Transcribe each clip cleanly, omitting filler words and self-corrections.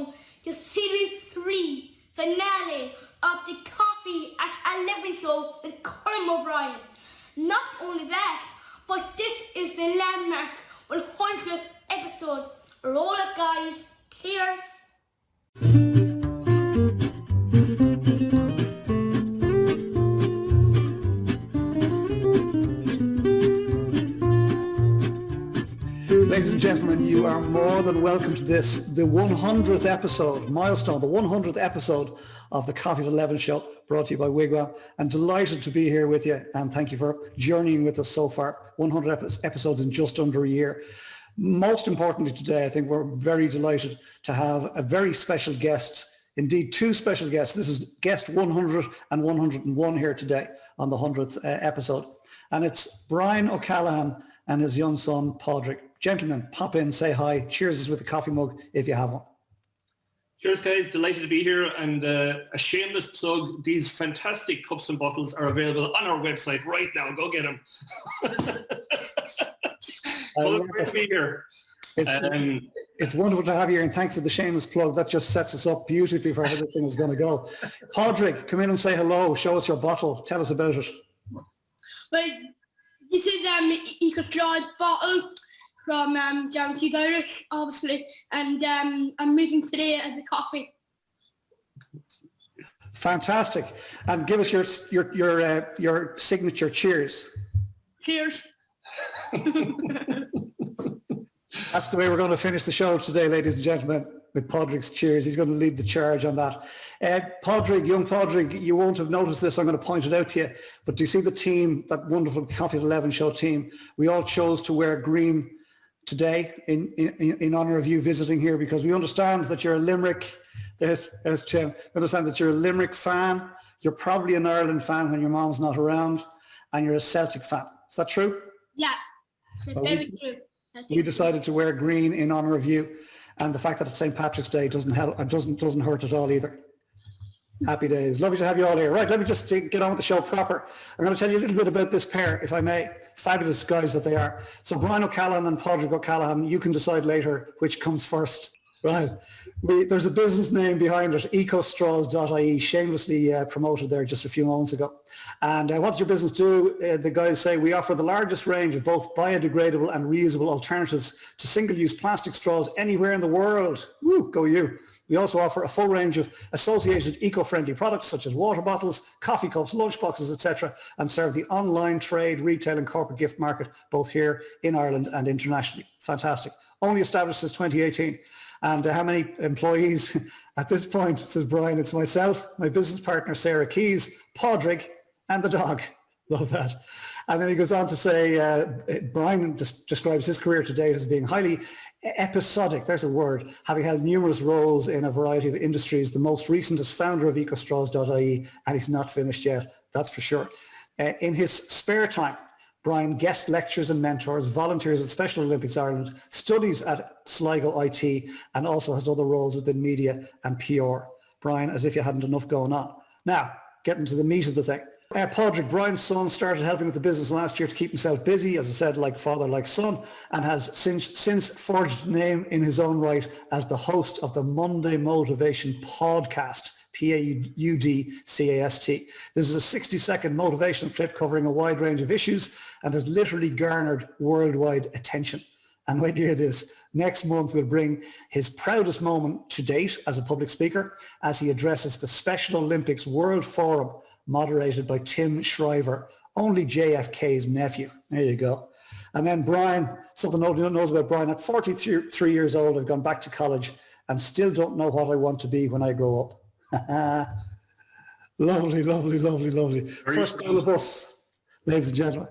welcome to Series 3 finale of the Coffee at 11 show with Colin O'Brien. Not only that, but this is the landmark 100th episode. Roll it, guys. Cheers. Ladies and gentlemen, you are more than welcome to this, the 100th episode, milestone, the 100th episode of the Coffee at 11 show, brought to you by Wigwam. I'm delighted to be here with you, and thank you for journeying with us so far. 100 episodes in just under a year. Most importantly today, I think we're very delighted to have a very special guest, indeed two special guests. This is guest 100 and 101 here today on the 100th episode. And it's Brian O'Callaghan and his young son, Padraig. Gentlemen, pop in, say hi. Cheers with a coffee mug if you have one. Cheers, guys. Delighted to be here. And a shameless plug, these fantastic cups and bottles are available on our website right now. Go get them. Great to be here. It's wonderful to have you here, and thanks for the shameless plug. That just sets us up beautifully for how the thing is going to go. Padraig, come in and say hello. Show us your bottle. Tell us about it. Well, this is EcoStraw's bottle from Guaranteed Irish, obviously, and I'm moving today as a coffee. Fantastic. And give us your signature cheers. Cheers. That's the way we're going to finish the show today, ladies and gentlemen, with Padraig's cheers. He's going to lead the charge on that. Padraig, young Padraig, you won't have noticed this. I'm going to point it out to you. But do you see the team, that wonderful Coffee at 11 show team? We all chose to wear green today in honour of you visiting here, because we understand that you're a Limerick. There's Jim. We understand that you're a Limerick fan. You're probably an Ireland fan when your mom's not around, and you're a Celtic fan. Is that true? Yeah, that's very true. We decided to wear green in honour of you, and the fact that it's St. Patrick's Day doesn't hurt at all either. Happy days. Lovely to have you all here. Right, let me just get on with the show proper. I'm going to tell you a little bit about this pair, if I may. Fabulous guys that they are. So Brian O'Callaghan and Padraig O'Callaghan, you can decide later which comes first. Right. There's a business name behind it, ecostraws.ie, shamelessly promoted there just a few moments ago. And what does your business do? The guys say, we offer the largest range of both biodegradable and reusable alternatives to single-use plastic straws anywhere in the world. Woo, go you. We also offer a full range of associated eco-friendly products such as water bottles, coffee cups, lunch boxes, etc., and serve the online trade, retail and corporate gift market, both here in Ireland and internationally. Fantastic. Only established since 2018. And how many employees at this point? Says Brian, it's myself, my business partner, Sarah Keys, Padraig, and the dog. Love that. And then he goes on to say, Brian describes his career to date as being highly episodic, there's a word, having held numerous roles in a variety of industries, the most recent as founder of ecostraws.ie, and he's not finished yet, that's for sure. In his spare time, Brian guest lectures and mentors, volunteers with Special Olympics Ireland, studies at Sligo IT, and also has other roles within media and PR. Brian, as if you hadn't enough going on. Now, getting to the meat of the thing. Padraig, Brian's son, started helping with the business last year to keep himself busy, as I said, like father, like son, and has since forged a name in his own right as the host of the Monday Motivation Paudcast, Paudcast. This is a 60-second motivational clip covering a wide range of issues and has literally garnered worldwide attention. And wait to hear this, next month we'll bring his proudest moment to date as a public speaker as he addresses the Special Olympics World Forum, moderated by Tim Shriver, only JFK's nephew. There you go. And then Brian, something nobody knows about Brian, at 43 years old, I've gone back to college and still don't know what I want to be when I grow up. Lovely, lovely, lovely, lovely. First on the bus, ladies and gentlemen.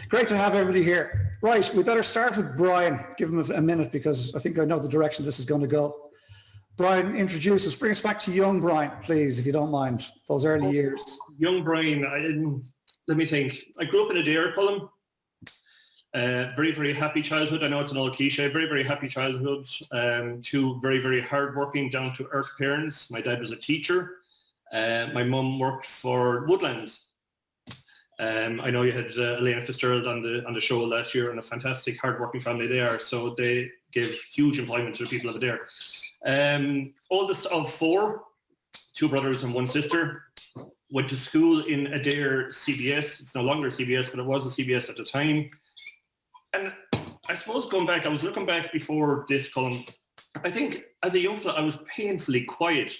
Great to have everybody here. Right, we better start with Brian. Give him a minute because I think I know the direction this is going to go. Brian, introduce us. Bring us back to young Brian, please, if you don't mind, those early years. Young Brian, let me think. I grew up in Adair, Colin. Very, very happy childhood. I know it's an old cliche. Very, very happy childhood. Two very, very hardworking, down-to-earth parents. My dad was a teacher. My mum worked for Woodlands. I know you had Elena Fitzgerald on the show last year, and a fantastic hardworking family they are. So they gave huge employment to the people of Adair. Oldest of four, two brothers and one sister. Went to school in Adair CBS. It's no longer CBS, but it was a CBS at the time. And I suppose going back, I was looking back before this column. I think as a young fella, I was painfully quiet.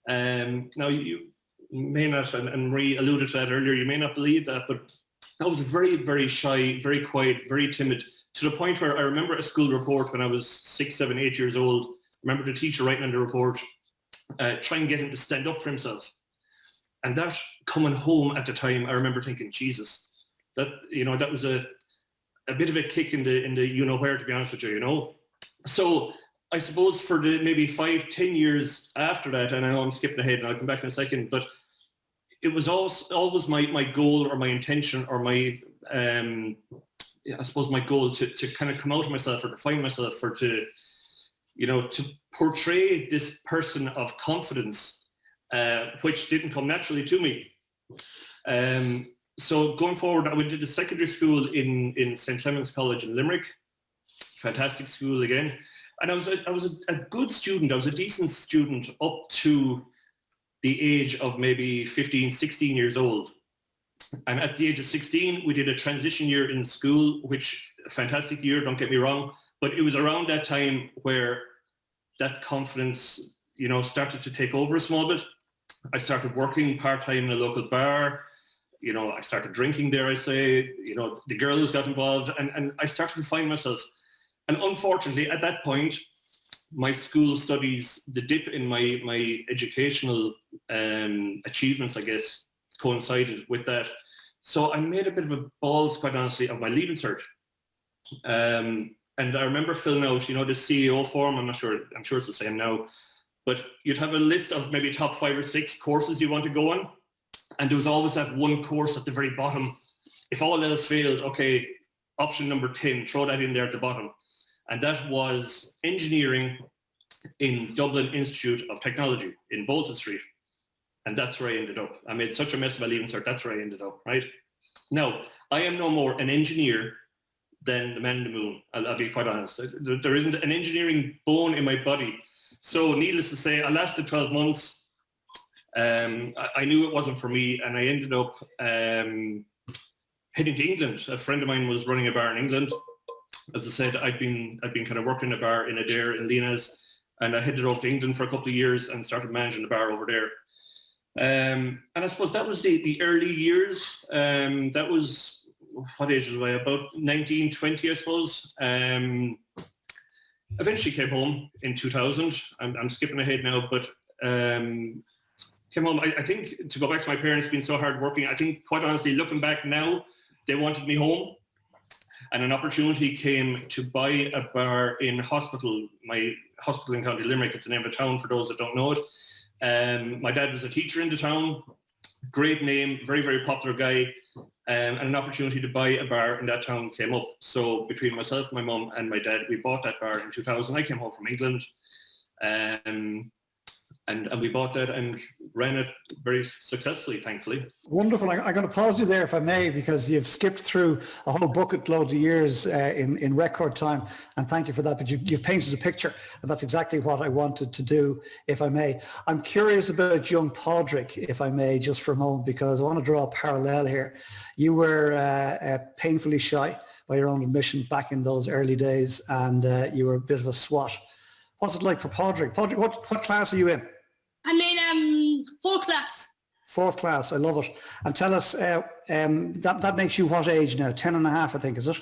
Now you may not, and Marie alluded to that earlier, you may not believe that, but I was very, very shy, very quiet, very timid, to the point where I remember a school report when I was 6, 7, 8 years old. I remember the teacher writing on the report, try and get him to stand up for himself. And that coming home at the time, I remember thinking, Jesus, that, you know, that was a bit of a kick in the you know where, to be honest with you, you know. So I suppose for the maybe 5, 10 years after that, and I know I'm skipping ahead and I'll come back in a second, but it was always my goal or my intention or my, I suppose my goal to kind of come out of myself or to find myself or to, you know, to portray this person of confidence, which didn't come naturally to me. So going forward, I went to the secondary school in St. Clement's College in Limerick. Fantastic school again. And I was a good student. I was a decent student up to the age of maybe 15, 16 years old. And at the age of 16, we did a transition year in school, which a fantastic year, don't get me wrong. But it was around that time where that confidence, you know, started to take over a small bit. I started working part-time in a local bar. You know, I started drinking there, I say. You know, the girls got involved and I started to find myself. And unfortunately, at that point, my school studies, the dip in my educational achievements, I guess, coincided with that. So I made a bit of a balls, quite honestly, of my leaving cert. And I remember filling out, you know, the CEO form. I'm sure it's the same now. But you'd have a list of maybe top 5 or 6 courses you want to go on. And there was always that one course at the very bottom. If all else failed, okay, option number 10, throw that in there at the bottom. And that was engineering in Dublin Institute of Technology in Bolton Street. And that's where I ended up. I made such a mess of my leaving cert, that's where I ended up, right? Now, I am no more an engineer than the man in the moon. I'll be quite honest. There isn't an engineering bone in my body. So needless to say, I lasted 12 months. I knew it wasn't for me, and I ended up heading to England. A friend of mine was running a bar in England. As I said, I'd been kind of working in a bar in Adair in Lena's, and I headed off to England for a couple of years and started managing the bar over there. And I suppose that was the early years. That was, what age was I? About 19, 20, I suppose. Eventually came home in 2000. I'm skipping ahead now, but came home. I think, to go back to my parents being so hardworking, I think, quite honestly, looking back now, they wanted me home. And an opportunity came to buy a bar in Hospital, my hospital in County Limerick. It's the name of a town for those that don't know it. My dad was a teacher in the town. Great name, very, very popular guy. And an opportunity to buy a bar in that town came up. So between myself, my mum and my dad, we bought that bar in 2000. I came home from England. And we bought that and ran it very successfully, thankfully. Wonderful. I'm going to pause you there, if I may, because you've skipped through a whole bucket load of years in record time, and thank you for that. But you've painted a picture, and that's exactly what I wanted to do, if I may. I'm curious about young Padraig, if I may, just for a moment, because I want to draw a parallel here. You were painfully shy, by your own admission, back in those early days, and you were a bit of a swat. What's it like for Padraig? Padraig, what class are you in? I'm in 4th class. 4th class, I love it. And tell us, that makes you what age now? 10 and a half, I think, is it?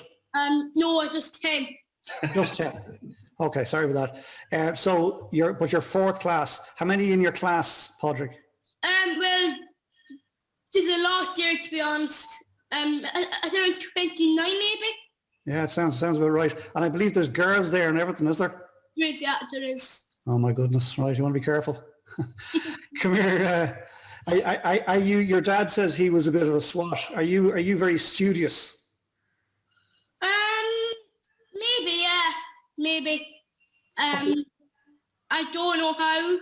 No, just 10. Just 10. Okay, sorry about that. So you're 4th class. How many in your class, Padraig? Well, there's a lot there, to be honest. I think around 29 maybe. Yeah, it sounds about right. And I believe there's girls there and everything, is there? Yeah, there is. Oh my goodness, right, you want to be careful. Come here. Are you? Your dad says he was a bit of a swat. Are you very studious? Maybe, yeah, maybe. I don't know how,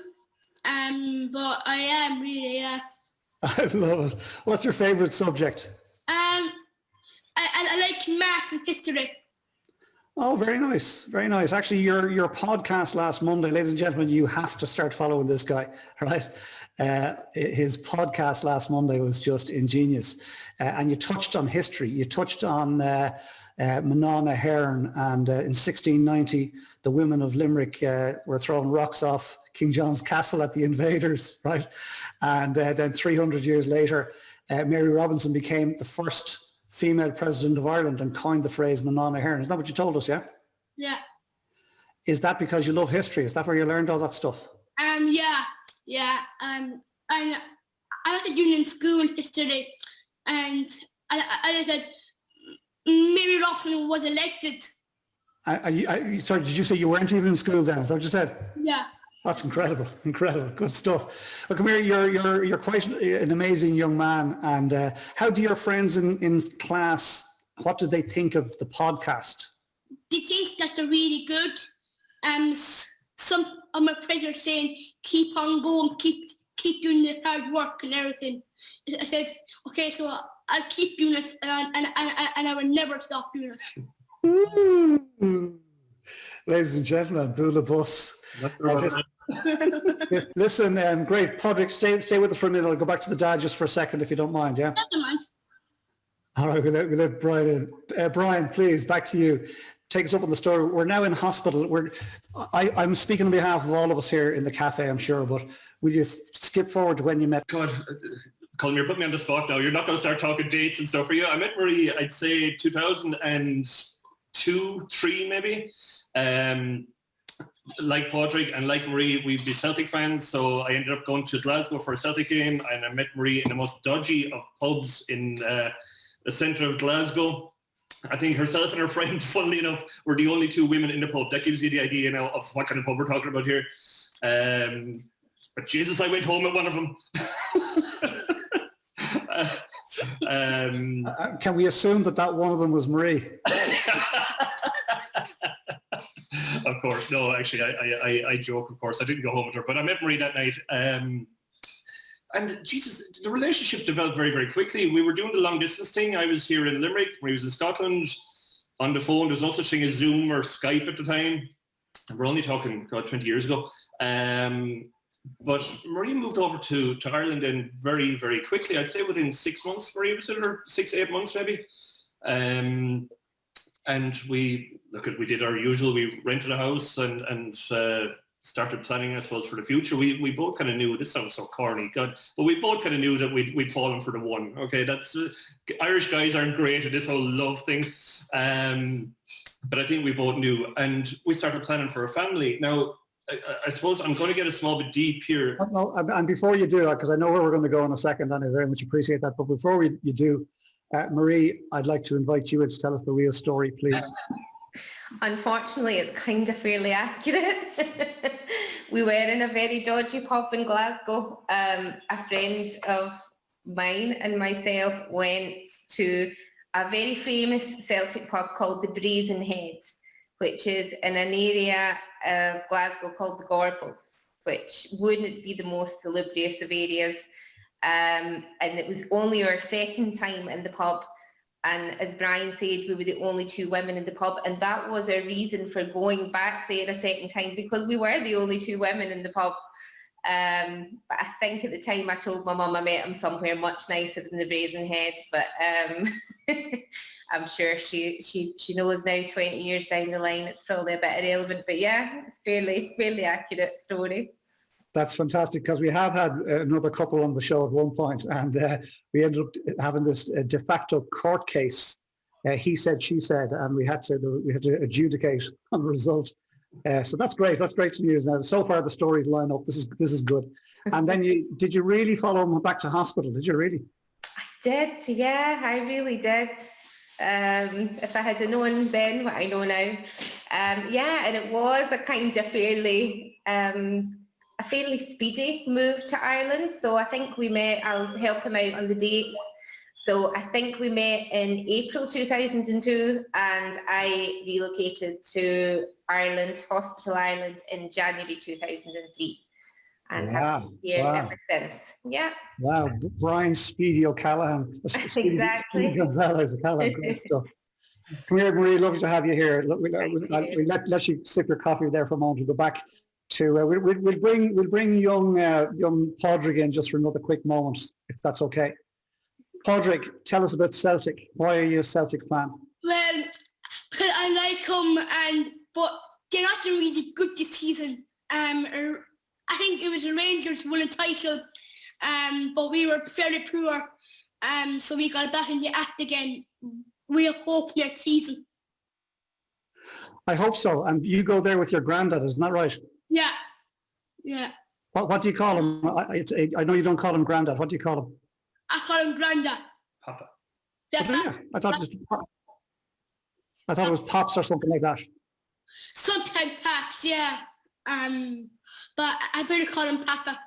but I am really, yeah. I love it. What's your favourite subject? I like maths and history. Oh, very nice. Very nice. Actually, your podcast last Monday, ladies and gentlemen, you have to start following this guy, right? His podcast last Monday was just ingenious. And you touched on history. You touched on Manana Hearn, and in 1690, the women of Limerick were throwing rocks off King John's castle at the invaders, right? And then 300 years later, Mary Robinson became the first female president of Ireland and coined the phrase Manana Hearn. Is that what you told us, yeah? Yeah. Is that because you love history? Is that where you learned all that stuff? Yeah. I was doing in school yesterday, and I said Mary Robinson was elected. Sorry, did you say you weren't even in school then? Is that what you said? Yeah. That's incredible. Good stuff. Well, come here, you're quite an amazing young man. And how do your friends in class, what do they think of the podcast? They think that they're really good. Some of my friends are saying, keep on going, keep doing the hard work and everything. I said, okay, so I'll keep doing it, and I will never stop doing it. Ooh. Ladies and gentlemen, Bula Bus. Listen, great. Padraig, stay with us for a minute. I'll go back to the dad just for a second, if you don't mind, yeah? Don't mind. All right, we'll let Brian in. Brian, please, back to you. Take us up on the story. We're now in hospital. I'm speaking on behalf of all of us here in the cafe, I'm sure, but will you skip forward to when you met? God, Colin, you're putting me on the spot now. You're not going to start talking dates and stuff for you. I met Marie, I'd say 2002, 3 maybe. Like Padraig and like Marie, we'd be Celtic fans, so I ended up going to Glasgow for a Celtic game, and I met Marie in the most dodgy of pubs in the centre of Glasgow. I think herself and her friend, funnily enough, were the only 2 women in the pub. That gives you the idea now of what kind of pub we're talking about here. But Jesus, I went home at one of them. Can we assume that one of them was Marie? Of course, no. Actually, I joke. Of course, I didn't go home with her, but I met Marie that night. And Jesus, the relationship developed very, very quickly. We were doing the long distance thing. I was here in Limerick. Marie was in Scotland. On the phone, there's no such thing as Zoom or Skype at the time. We're only talking, 20 years ago. But Marie moved over to Ireland in very, very quickly. I'd say within 6 months, Marie was in her 6 to 8 months maybe. And we did our usual. We rented a house and started planning, I suppose, for the future. We both kind of knew, this sounds so corny, God, but we both kind of knew that we'd fallen for the one. Okay, that's Irish guys aren't great at this whole love thing, but I think we both knew, and we started planning for a family. Now, I suppose I'm going to get a small bit deep here. No, and before you do that, because I know where we're going to go in a second, and I very much appreciate that. But before you do, Marie, I'd like to invite you in to tell us the real story, please. Unfortunately, it's kind of fairly accurate. We were in a very dodgy pub in Glasgow. A friend of mine and myself went to a very famous Celtic pub called the Brazen Head, which is in an area of Glasgow called the Gorbals, which wouldn't be the most salubrious of areas. And it was only our second time in the pub. And as Brian said, we were the only 2 women in the pub, and that was our reason for going back there a second time, because we were the only 2 women in the pub. But I think at the time I told my mum I met him somewhere much nicer than the Brazen Head, but I'm sure she knows now 20 years down the line it's probably a bit irrelevant, but yeah, it's fairly accurate story. That's fantastic, because we have had another couple on the show at one point, and we ended up having this de facto court case. He said, she said, and we had to adjudicate on the result. So that's great. That's great news. Now, so far the stories line up. This is good. And then did you really follow him back to hospital? Did you really? I did. Yeah, I really did. If I had known then what I know now. Yeah, and it was a kind of a fairly speedy move to Ireland. So I think we met, I'll help him out on the date. So I think we met in April 2002, and I relocated to Ireland, Hospital Island, in January 2003. And have been here ever since. Yeah. Wow. Brian Speedy O'Callaghan. Exactly. Speedy Gonzalez O'Callaghan. Great stuff. Come here, Marie. Lovely to have you here. We'll let you sip your coffee there for a moment. We'll go back to we'll bring young Padraig in just for another quick moment, if that's okay. Padraig, tell us about Celtic. Why are you a Celtic fan? Well, because I like them, but they're not doing really good this season. I think it was the Rangers who won a title, but we were fairly poor, so we got back in the act again. We have hope next season. I hope so. And you go there with your granddad, isn't that right? Yeah, yeah. What do you call him? I know you don't call him granddad. What do you call him? I call him Granda. Papa. Yeah, Yeah, I thought it was Pops or something like that. sometimes Paps, yeah. But I better call him Papa.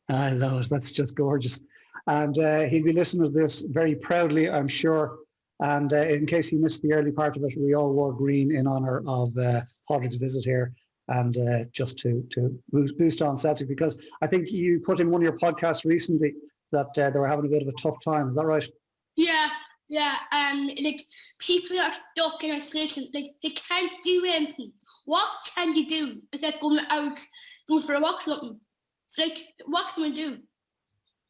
I love it. That's just gorgeous. And he'll be listening to this very proudly, I'm sure. And in case you missed the early part of it, we all wore green in honour of Padraig's visit here, and just to boost on Celtic, because I think you put in one of your podcasts recently that they were having a bit of a tough time. Is that right? Yeah, yeah. Like people are stuck in isolation. Like they can't do anything. What can you do except going out, going for a walk or something? It's like, what can we do?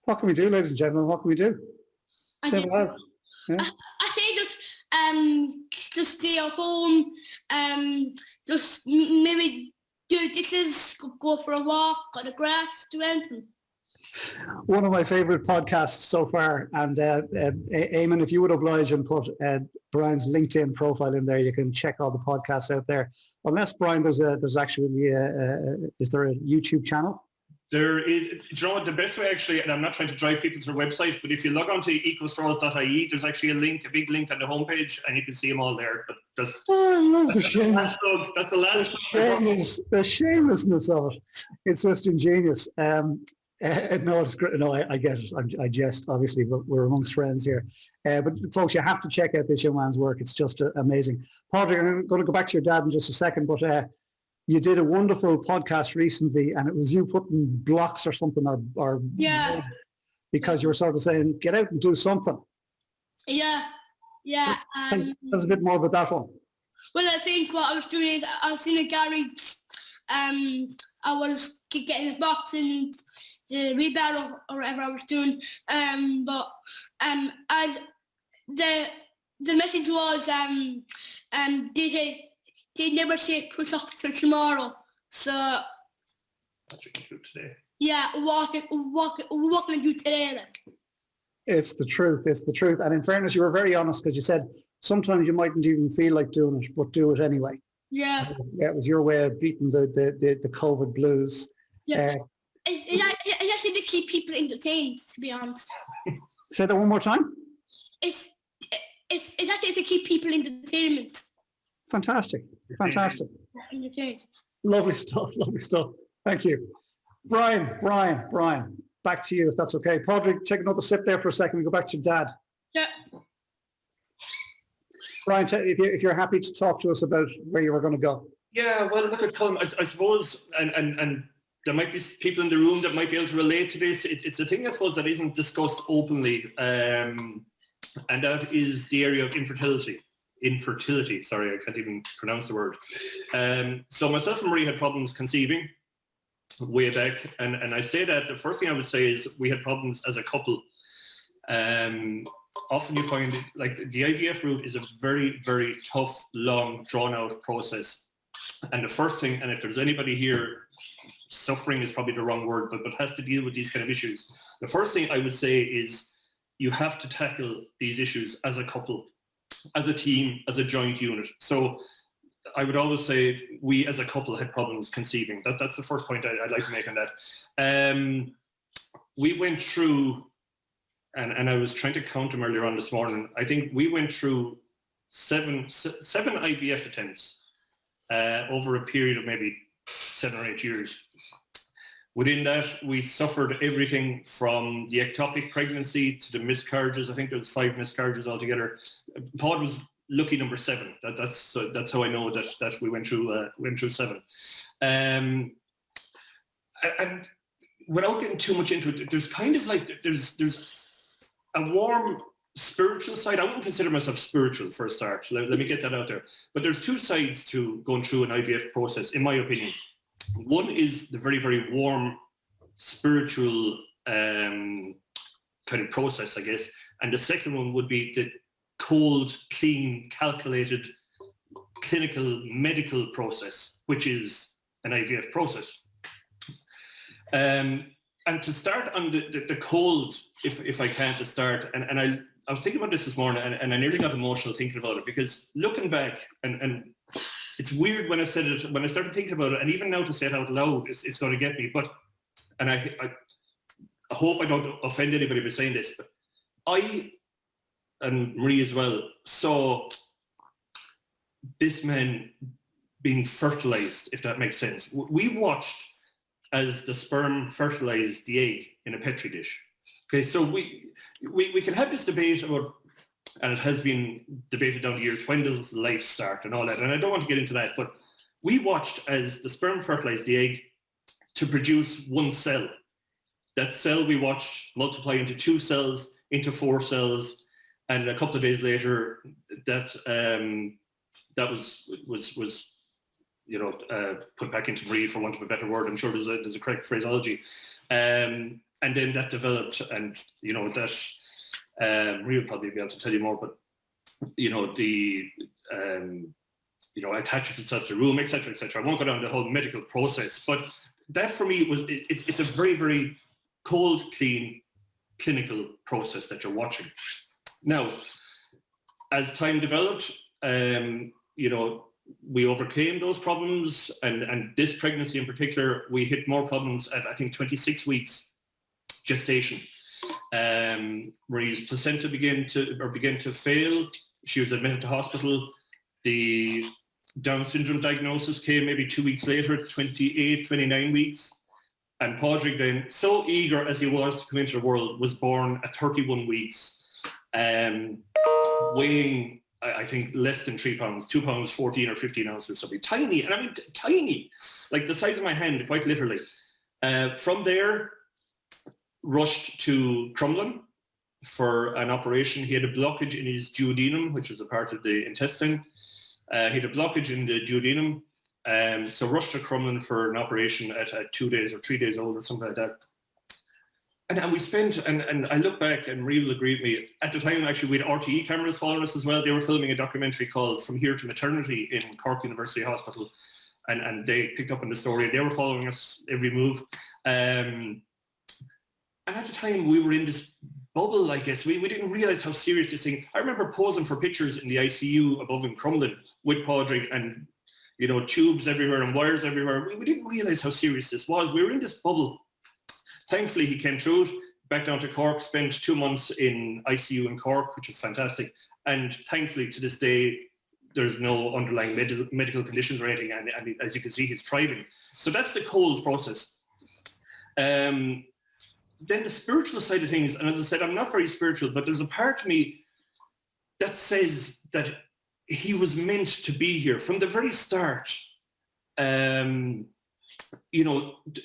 What can we do, ladies and gentlemen? What can we do? I Say think- it loud. Yeah. I say just stay at home. Just maybe do the dishes, go for a walk, on the grass, do anything. One of my favourite podcasts so far, and Eamon, if you would oblige and put Brian's LinkedIn profile in there, you can check all the podcasts out there. Unless, Brian, there's actually is there a YouTube channel? There is, do you know what, the best way actually, and I'm not trying to drive people to their website, but if you log on to ecostraws.ie, there's actually a big link on the homepage, and you can see them all there. But that's, I love the that's the last the shamelessness of it. It's just ingenious. No, it's great. No, I get it. I jest, obviously, but we're amongst friends here. But folks, you have to check out this young man's work. It's just amazing. Padraig, I'm going to go back to your dad in just a second, but you did a wonderful podcast recently, and it was you putting blocks or something, or Yeah. because you were sort of saying, get out and do something. Yeah, yeah. Tell us a bit more about that one. Well, I think what I was doing is I was in a garage. I was getting a box and the rebar or whatever I was doing. But as the message was, they never say push up till tomorrow. So That's what you do today. yeah, what can I do today? Like. It's the truth. It's the truth. And in fairness, you were very honest, because you said sometimes you mightn't even feel like doing it, but do it anyway. Yeah. Yeah, it was your way of beating the COVID blues. Yeah. It's actually to keep people entertained, to be honest. Say that one more time. It's actually to keep people entertainment. Fantastic. Fantastic. Entertained. Lovely stuff. Lovely stuff. Thank you. Brian, back to you if that's okay. Padraig, take another sip there for a second. We go back to Dad. Yeah. Brian, if you're happy to talk to us about where you were going to go. Yeah, well, look at Colin, I suppose, and there might be people in the room that might be able to relate to this. It's a thing, I suppose, that isn't discussed openly, and that is the area of infertility. Sorry, I can't even pronounce the word. So myself and Marie had problems conceiving way back, and I say that the first thing I would say is we had problems as a couple. Often you find like the IVF route is a very, very tough, long, drawn-out process. And the first thing, and if there's anybody here, suffering is probably the wrong word, but has to deal with these kind of issues. The first thing I would say is you have to tackle these issues as a couple, as a team, as a joint unit. So I would always say we as a couple had problems conceiving. That's the first point I'd like to make on that. We went through, and I was trying to count them earlier on this morning, I think we went through seven IVF attempts over a period of maybe 7 or 8 years. Within that, we suffered everything from the ectopic pregnancy to the miscarriages. I think there was 5 miscarriages altogether. Paul was lucky number 7. That's how I know that we went through 7. And without getting too much into it, there's kind of like there's a warm spiritual side. I wouldn't consider myself spiritual for a start. Let me get that out there. But there's two sides to going through an IVF process, in my opinion. One is the very, very warm spiritual kind of process, I guess. And the second one would be the cold, clean, calculated, clinical, medical process, which is an IVF process. And to start on the cold, if I can, to start, and I was thinking about this morning, and I nearly got emotional thinking about it, because looking back, and it's weird when I said it, when I started thinking about it, and even now to say it out loud, it's going to get me. But, and I hope I don't offend anybody by saying this, but I, and Marie as well, saw this man being fertilized, if that makes sense. We watched as the sperm fertilized the egg in a petri dish. Okay, so we can have this debate about, and it has been debated down the years, when does life start and all that, and I don't want to get into that, but we watched as the sperm fertilized the egg to produce one cell. That cell we watched multiply into 2 cells, into 4 cells, and a couple of days later, that was put back into breed, for want of a better word. I'm sure there's a correct phraseology, and then that developed, and that Maria will probably be able to tell you more, but attaches itself to the room, etc., etc. I won't go down the whole medical process, but that for me it's a very, very cold, clean, clinical process that you're watching. Now, as time developed, we overcame those problems, and this pregnancy in particular, we hit more problems at, I think, 26 weeks gestation. Marie's placenta began to fail. She was admitted to hospital. The Down syndrome diagnosis came maybe 2 weeks later, 28, 29 weeks. And Padraig then, so eager as he was to come into the world, was born at 31 weeks, weighing, I think, less than 3 pounds, 2 pounds, 14 or 15 ounces or something. Tiny, and I mean tiny, like the size of my hand, quite literally. From there, rushed to Crumlin for an operation. He had a blockage in his duodenum, which is a part of the intestine. He had a blockage in the duodenum. So rushed to Crumlin for an operation at 2 days or 3 days old or something like that. And we spent, and I look back, and Marie will agree with me, at the time actually we had RTE cameras following us as well. They were filming a documentary called From Here to Maternity in Cork University Hospital, and they picked up on the story. They were following us every move. And at the time we were in this bubble, I guess. We didn't realise how serious this thing. I remember posing for pictures in the ICU above in Crumlin with Padraig, and tubes everywhere and wires everywhere. We didn't realise how serious this was. We were in this bubble. Thankfully, he came through it, back down to Cork, spent 2 months in ICU in Cork, which was fantastic. And thankfully, to this day, there's no underlying medical conditions or anything. And as you can see, he's thriving. So that's the cold process. Then the spiritual side of things, and as I said, I'm not very spiritual, but there's a part of me that says that he was meant to be here from the very start.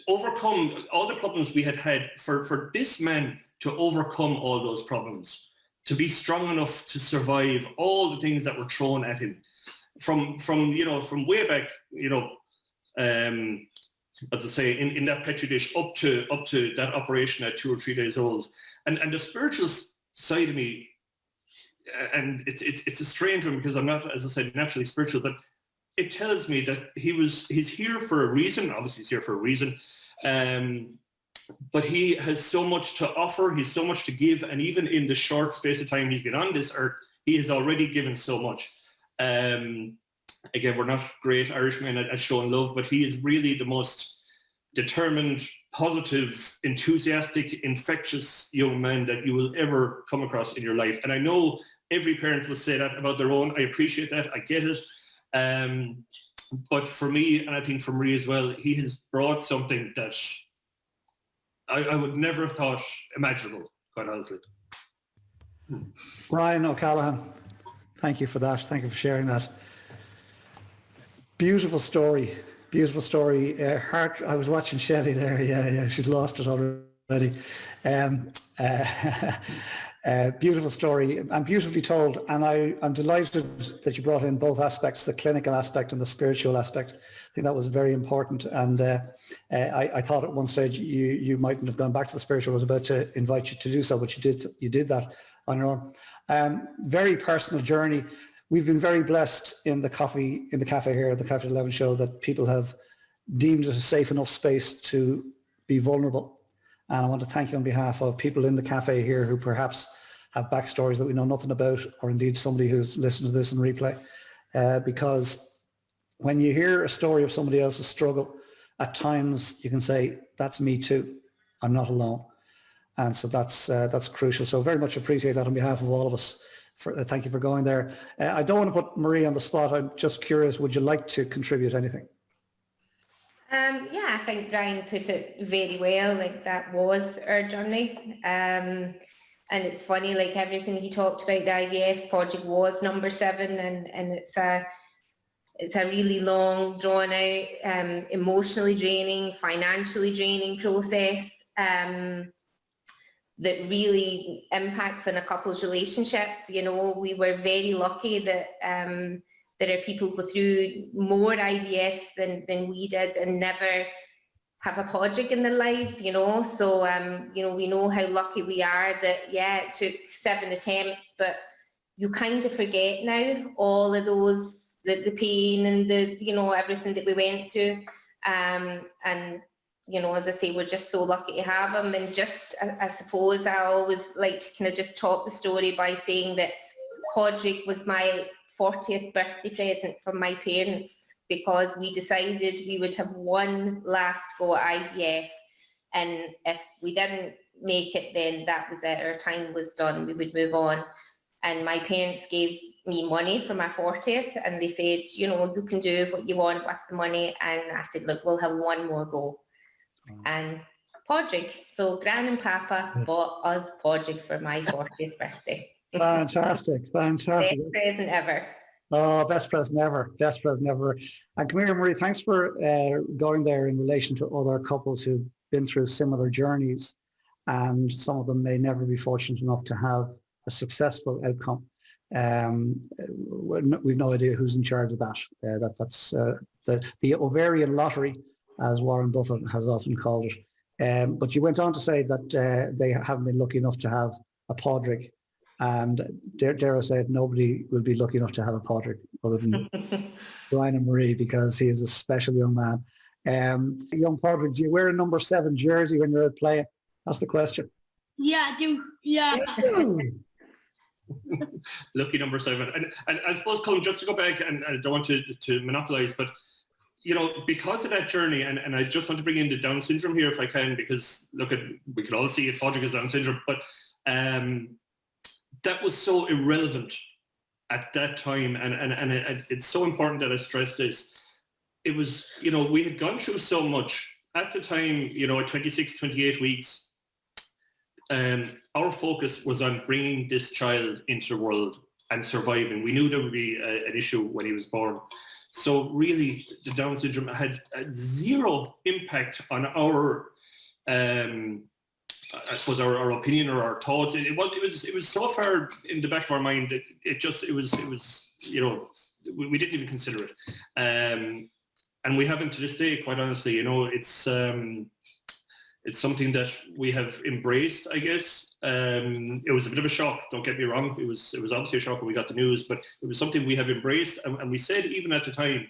Overcome all the problems we had for this man to overcome all those problems, to be strong enough to survive all the things that were thrown at him from way back, as I say, in that petri dish up to that operation at 2 or 3 days old. And the spiritual side of me, and it's a strange one because I'm not, as I said, naturally spiritual, but it tells me that he's here for a reason. Obviously he's here for a reason, but he has so much to offer, he's so much to give, and even in the short space of time he's been on this earth, he has already given so much. Again, we're not great Irishmen at showing love, but he is really the most determined, positive, enthusiastic, infectious young man that you will ever come across in your life. And I know every parent will say that about their own. I appreciate that. I get it. But for me, and I think for Marie as well, he has brought something that I would never have thought imaginable, quite honestly. Ryan O'Callaghan, thank you for that. Thank you for sharing that. Beautiful story. Beautiful story. I was watching Shelley there. Yeah, she's lost it already. Beautiful story and beautifully told. And I'm delighted that you brought in both aspects, the clinical aspect and the spiritual aspect. I think that was very important. And I thought at one stage you mightn't have gone back to the spiritual. I was about to invite you to do so, but you did that on your own. Very personal journey. We've been very blessed in the cafe here at the Cafe 11 show that people have deemed it a safe enough space to be vulnerable. And I want to thank you on behalf of people in the cafe here who perhaps have backstories that we know nothing about, or indeed somebody who's listened to this in replay. Because when you hear a story of somebody else's struggle, at times you can say, that's me too. I'm not alone. And so that's crucial. So very much appreciate that on behalf of all of us. Thank you for going there. I don't want to put Marie on the spot. I'm just curious, would you like to contribute anything? Yeah, I think Brian put it very well. Like, that was our journey. And it's funny, like everything he talked about, the IVF project was number 7, and it's a really long, drawn out, emotionally draining, financially draining process. That really impacts on a couple's relationship. You know, we were very lucky that there are people who go through more IVFs than we did and never have a Padraig in their lives, you know. So, you know, we know how lucky we are that, yeah, it took 7 attempts, but you kind of forget now all of those, the pain and the, you know, everything that we went through. And you know, as I say, we're just so lucky to have him. And just, I suppose I always like to kind of just top the story by saying that Padraig was my 40th birthday present from my parents, because we decided we would have one last go at IVF. And if we didn't make it, then that was it. Our time was done. We would move on. And my parents gave me money for my 40th, and they said, you know, you can do what you want with the money. And I said, look, we'll have one more go. And Padraig, so Gran and Papa bought us Padraig for my 40th birthday. Fantastic. Best present ever. Oh, best present ever. Best present ever. And come here, Marie, thanks for going there in relation to other couples who've been through similar journeys, and some of them may never be fortunate enough to have a successful outcome. We've no idea who's in charge of that. That's the ovarian lottery, as Warren Buffett has often called it. But you went on to say that they haven't been lucky enough to have a Padraig, and dare I say it, nobody will be lucky enough to have a Padraig other than Brian and Marie, because he is a special young man. Young Padraig, do you wear a number 7 jersey when you're out playing? That's the question. Yeah, I do. Yeah. Lucky number 7. And I suppose, Colin, just to go back, and I don't want to monopolise, but you know, because of that journey, and I just want to bring in the Down syndrome here if I can, because look, we can all see it, Padraig has Down syndrome, but that was so irrelevant at that time, and it's so important that I stress this. It was, you know, we had gone through so much at the time, you know, at 26, 28 weeks. Our focus was on bringing this child into the world and surviving. We knew there would be an issue when he was born. So really, the Down syndrome had zero impact on our, I suppose, our opinion or our thoughts. It was so far in the back of our mind that it was you know, we didn't even consider it, and we haven't to this day. Quite honestly, you know, it's something that we have embraced, I guess. It was a bit of a shock, don't get me wrong. It was obviously a shock when we got the news, but it was something we have embraced. And we said even at the time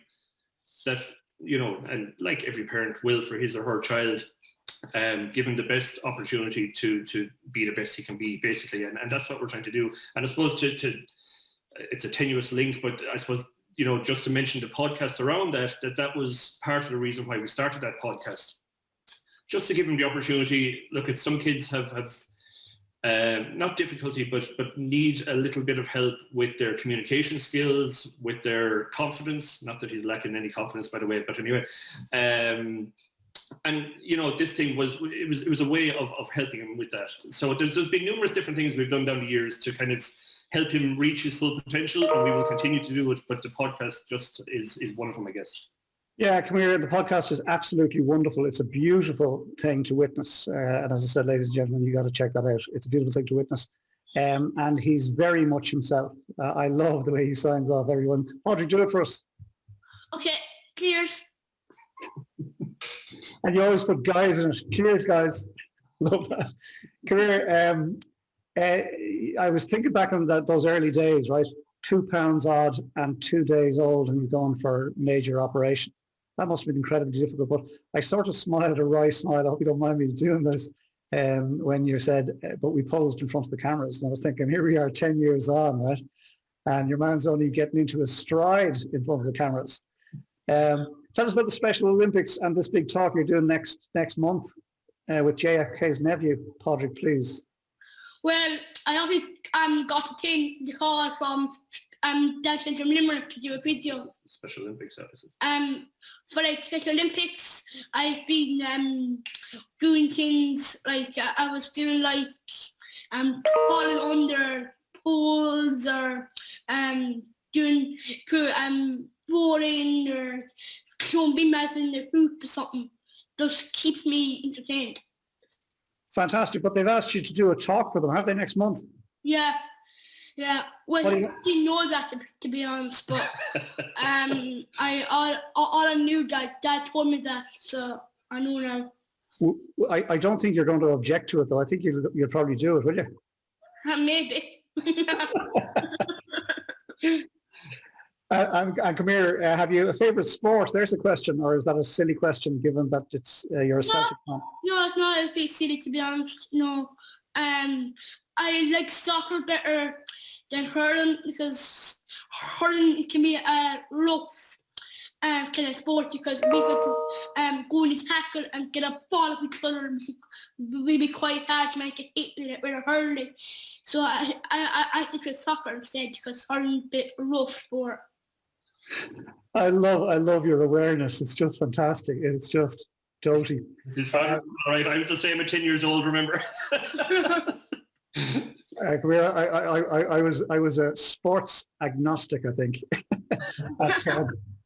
that, you know, and like every parent will for his or her child, give him the best opportunity to be the best he can be, basically. And that's what we're trying to do. And I suppose it's a tenuous link, but I suppose, you know, just to mention the podcast around that was part of the reason why we started that podcast. Just to give them the opportunity. Look, at some kids have not difficulty, but need a little bit of help with their communication skills, with their confidence. Not that he's lacking any confidence, by the way, but anyway. And you know, this thing was a way of helping him with that. So there's been numerous different things we've done down the years to kind of help him reach his full potential, and we will continue to do it. But the podcast just is one of them, I guess. Yeah, come here. The podcast is absolutely wonderful. It's a beautiful thing to witness. And as I said, ladies and gentlemen, you got to check that out. It's a beautiful thing to witness. and he's very much himself. I love the way he signs off everyone. Padraig, do it for us. Okay, cheers. And you always put guys in it. Cheers, guys. Love that. Come here. I was thinking back on those early days, right? 2 pounds odd and 2 days old, and you've gone for major operation. That must have been incredibly difficult, but I sort of smiled a wry smile. I hope you don't mind me doing this. When you said, but we posed in front of the cameras, and I was thinking, here we are 10 years on, right? And your man's only getting into a stride in front of the cameras. Tell us about the Special Olympics and this big talk you're doing next month with JFK's nephew, Paudrig, please. Well, I only got the call from Down Syndrome Limerick to do a video. Special Olympics episode. For like Special Olympics, I've been doing things like I was doing like falling under poles or doing bowling or throwing beamers in the hoop or something. Just keeps me entertained. Fantastic, but they've asked you to do a talk for them, have they, next month? Yeah. Well, I didn't know that to be honest, but I knew that Dad told me that, so I know now. I don't think you're going to object to it, though. I think you'll probably do it, will you? Maybe. And come here, have you a favourite sport? There's a question, or is that a silly question given that it's you're a Celtic fan? No, it's not a bit silly to be honest. No, I like soccer better than hurling because hurling can be a rough kind of sport because we got to go in and tackle and get a ball of each other. We'd be quite hard to make it hit with a hurling. So I stick with soccer instead because hurling is a bit rough sport. I love your awareness. It's just fantastic. It's just doty. This is fun. All right, I was the same at 10 years old, remember? I was a sports agnostic, I think.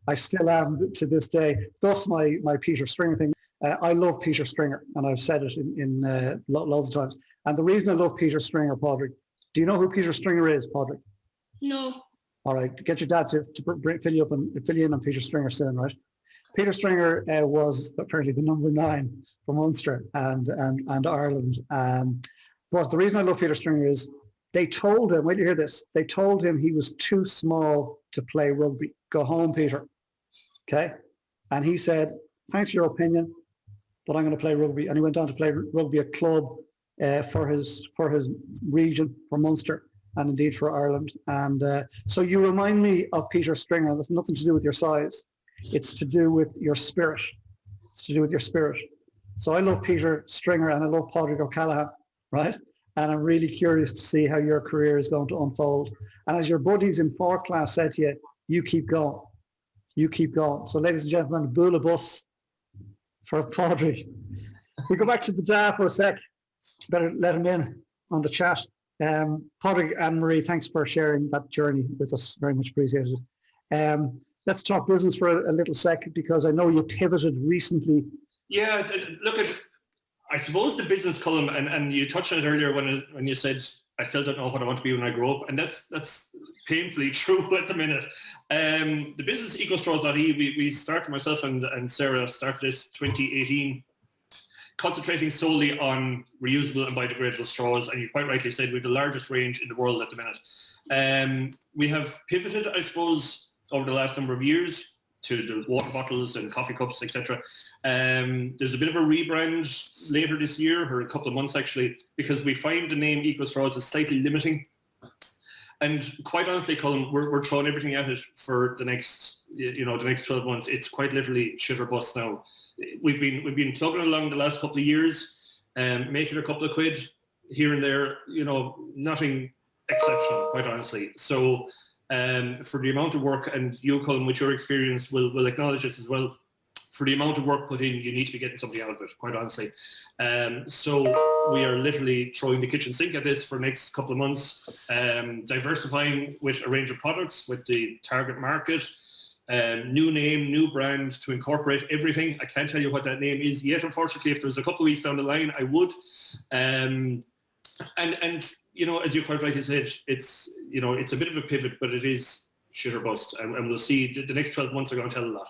I still am to this day. Thus my Peter Stringer thing. I love Peter Stringer, and I've said it in loads of times. And the reason I love Peter Stringer, Padraig, do you know who Peter Stringer is, Padraig? No. All right, get your dad to fill you in on Peter Stringer soon, right? Peter Stringer was apparently the number 9 for Munster and Ireland. But the reason I love Peter Stringer is they told him, wait till you hear this, they told him he was too small to play rugby. Go home, Peter. Okay? And he said, thanks for your opinion, but I'm going to play rugby. And he went on to play rugby at club for his region, for Munster, and indeed for Ireland. And so you remind me of Peter Stringer. That's nothing to do with your size. It's to do with your spirit. It's to do with your spirit. So I love Peter Stringer and I love Padraig O'Callaghan, right? And I'm really curious to see how your career is going to unfold. And as your buddies in 4th class said to you, you keep going. You keep going. So ladies and gentlemen, Bula Bus for Padraig. We go back to the DA for a sec. Better let him in on the chat. Padraig and Marie, thanks for sharing that journey with us. Very much appreciated. Let's talk business for a little sec because I know you pivoted recently. Yeah, look at, I suppose the business column, and you touched on it earlier when you said, I still don't know what I want to be when I grow up, and that's painfully true at the minute. The business EcoStraws.ie, we started, myself and Sarah started this 2018, concentrating solely on reusable and biodegradable straws, and you quite rightly said we have the largest range in the world at the minute. We have pivoted, I suppose, over the last number of years to the water bottles and coffee cups, etc. There's a bit of a rebrand later this year, or a couple of months actually, because we find the name EcoStraws is slightly limiting. And quite honestly, Colin, we're throwing everything at it for the next 12 months. It's quite literally shit or bust now. We've been plugging along the last couple of years, making a couple of quid here and there, nothing exceptional, quite honestly. So for the amount of work, and you, Colin, with your experience will acknowledge this as well, for the amount of work put in, you need to be getting something out of it, quite honestly. So we are literally throwing the kitchen sink at this for the next couple of months, diversifying with a range of products, with the target market, new name, new brand to incorporate everything. I can't tell you what that name is yet, unfortunately. If there's a couple of weeks down the line, I would. And as you quite rightly said, it's a bit of a pivot, but it is shit or bust, and we'll see. The next 12 months are going to tell a lot.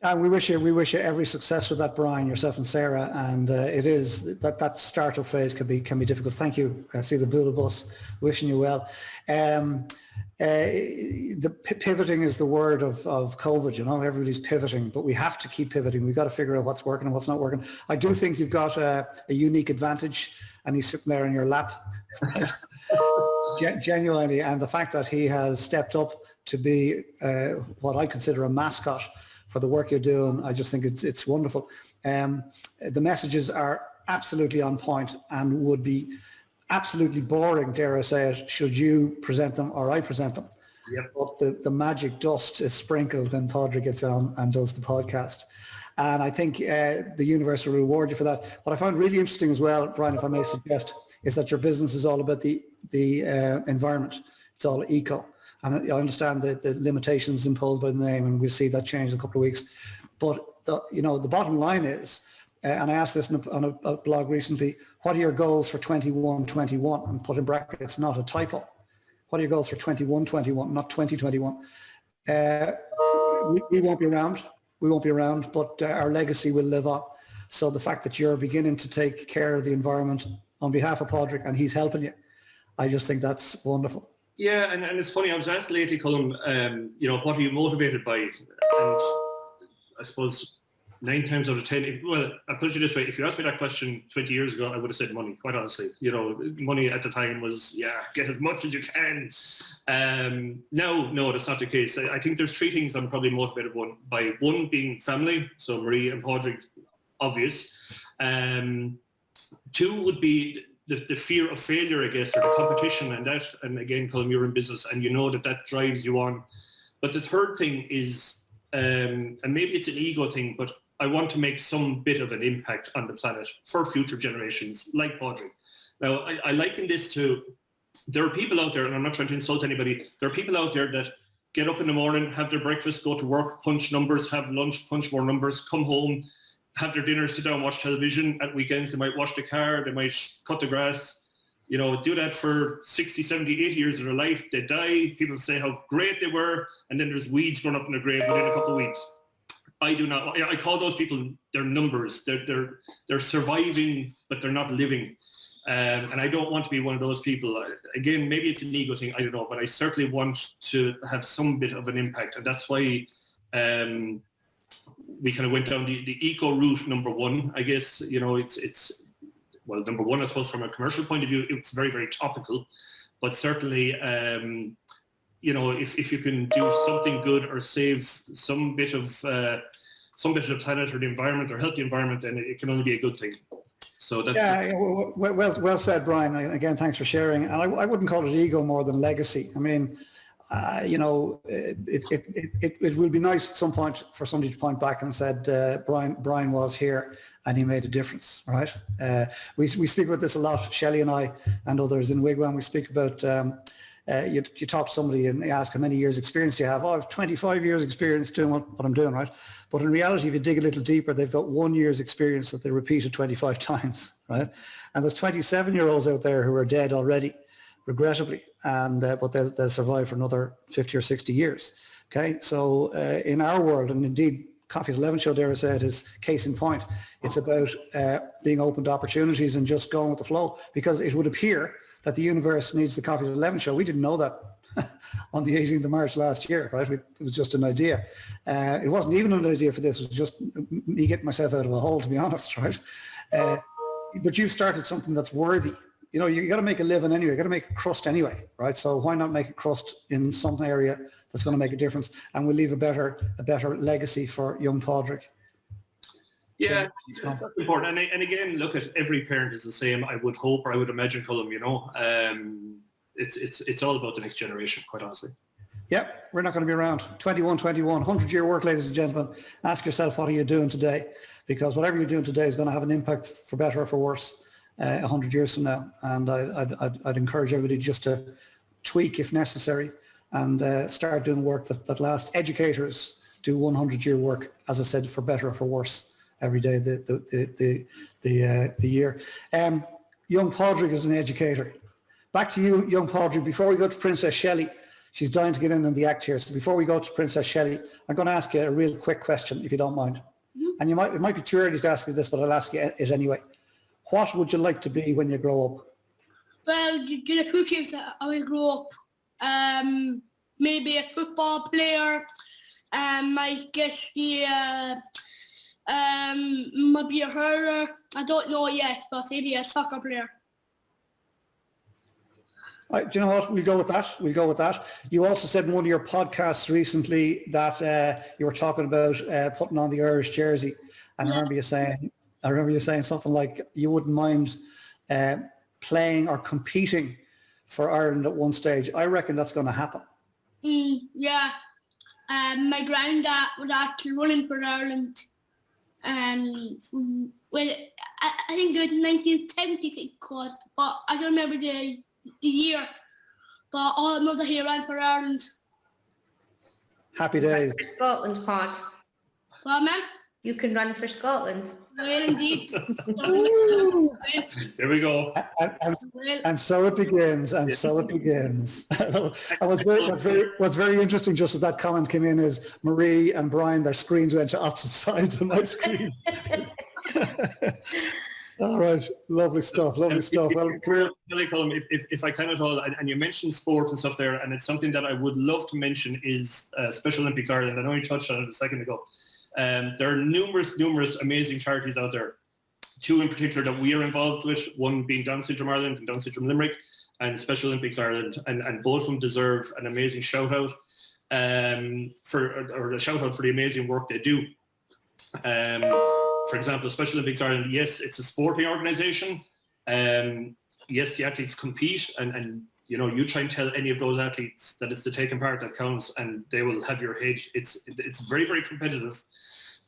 And we wish you every success with that, Brian, yourself and Sarah. And it is that startup phase can be difficult. Thank you. I see the Buddha bus. Wishing you well. The pivoting is the word of COVID. Everybody's pivoting, but we have to keep pivoting. We've got to figure out what's working and what's not working. I do think you've got a unique advantage, and he's sitting there in your lap, genuinely. And the fact that he has stepped up to be what I consider a mascot for the work you're doing, I just think it's wonderful. The messages are absolutely on point and would be absolutely boring, dare I say it, should you present them or I present them. Yep. But the magic dust is sprinkled when Padraig gets on and does the podcast. And I think the universe will reward you for that. What I found really interesting as well, Brian, if I may suggest, is that your business is all about the environment. It's all eco. And I understand the limitations imposed by the name, and we'll see that change in a couple of weeks. But the bottom line is, and I asked this on a blog recently, what are your goals for 21-21? And put in brackets, not a typo. What are your goals for 21-21, not 2021? We won't be around. We won't be around, but our legacy will live on. So the fact that you're beginning to take care of the environment on behalf of Padraig, and he's helping you, I just think that's wonderful. Yeah, and it's funny, I was asked lately, Colm, what are you motivated by? And I suppose 9 times out of 10, well, I put it this way, if you asked me that question 20 years ago, I would have said money, quite honestly. Money at the time was, get as much as you can. Now, no, that's not the case. I think there's 3 things I'm probably motivated by. One being family, so Marie and Padraig, obvious. 2 would be the fear of failure, I guess, or the competition, and again, Colm, you're in business, and that drives you on. But the third thing is, and maybe it's an ego thing, but I want to make some bit of an impact on the planet for future generations, like Padraig. Now, I liken this to, there are people out there, and I'm not trying to insult anybody, there are people out there that get up in the morning, have their breakfast, go to work, punch numbers, have lunch, punch more numbers, come home, have their dinner, sit down, watch television. At weekends, they might wash the car, they might cut the grass, do that for 60, 70, 80 years of their life. They die, people say how great they were, and then there's weeds growing up in their grave within a couple of weeks. I do not, I call those people, they're numbers. They're surviving, but they're not living. And I don't want to be one of those people. Again, maybe it's an ego thing, I don't know, but I certainly want to have some bit of an impact. And that's why we kind of went down the eco route, number 1, I guess. It's well, number 1, I suppose, from a commercial point of view, it's very, very topical. But certainly, if you can do something good or save some bit of the planet or the environment or help the environment, then it can only be a good thing. So that's well said, Brian. Again, thanks for sharing. And I wouldn't call it ego more than legacy. I mean, it will be nice at some point for somebody to point back and said, Brian was here and he made a difference, right? We speak about this a lot, Shelley and I and others in Wigwam. We speak about, you talk to somebody and they ask how many years experience do you have? Oh, I have 25 years experience doing what I'm doing, right? But in reality, if you dig a little deeper, they've got 1 year's experience that they repeated 25 times, right? And there's 27-year-olds out there who are dead already, regrettably, and but they'll survive for another 50 or 60 years. Okay, so in our world, and indeed Coffee at 11 show, dare I say it, is case in point. It's about being open to opportunities and just going with the flow, because it would appear that the universe needs the Coffee at 11 show. We didn't know that on the 18th of March last year, right? It was just an idea. It wasn't even an idea for this. It was just me getting myself out of a hole, to be honest, right? But you've started something that's worthy. You got to make a living anyway. You got to make a crust anyway, right? So why not make a crust in some area that's going to make a difference, and we'll leave a better legacy for young Padraig. Yeah, that's important. And again, look, at every parent is the same. I would hope, or I would imagine, Colm. It's all about the next generation, quite honestly. Yep, we're not going to be around. 21, 100-year work, ladies and gentlemen. Ask yourself, what are you doing today? Because whatever you're doing today is going to have an impact, for better or for worse, 100 years from now. And I'd encourage everybody just to tweak if necessary and start doing work that lasts. Educators do 100-year work, as I said, for better or for worse, every day the year. Young Padraig is an educator. back to you, young Padraig. Before we go to Princess Shelley, she's dying to get in on the act here. So before we go to Princess Shelley, I'm going to ask you a real quick question, if you don't mind. And it might be too early to ask you this, but I'll ask you it anyway. What would you like to be when you grow up? Well, there are two things that I will grow up. Maybe a football player. I guess might be a hurler. I don't know yet, but maybe a soccer player. Do you know what? We'll go with that. You also said in one of your podcasts recently that you were talking about putting on the Irish jersey. And I remember you saying something like you wouldn't mind playing or competing for Ireland at one stage. I reckon that's going to happen. Yeah. My granddad was actually running for Ireland. Well, I think it was 1970, but I don't remember the year. But all I know that he ran for Ireland. Happy days. Scotland, Pod. Well, man. You can run for Scotland. Well, indeed. There we go. And so it begins, and so it begins. And what's very interesting, just as that comment came in, is Marie and Brian, their screens went to opposite sides of my screen. All right, lovely stuff. Well, Colm, if I can at all, and you mentioned sport and stuff there, and it's something that I would love to mention is Special Olympics Ireland. I know you touched on it a second ago. There are numerous amazing charities out there. Two in particular that we are involved with, one being Down Syndrome Ireland and Down Syndrome Limerick, and Special Olympics Ireland, and both of them deserve an amazing shout out for a shout out for the amazing work they do. For example, Special Olympics Ireland, yes, it's a sporting organisation. Yes, the athletes compete, and you know, you try and tell any of those athletes that it's the taking part that counts, and they will have your head. It's very, very competitive.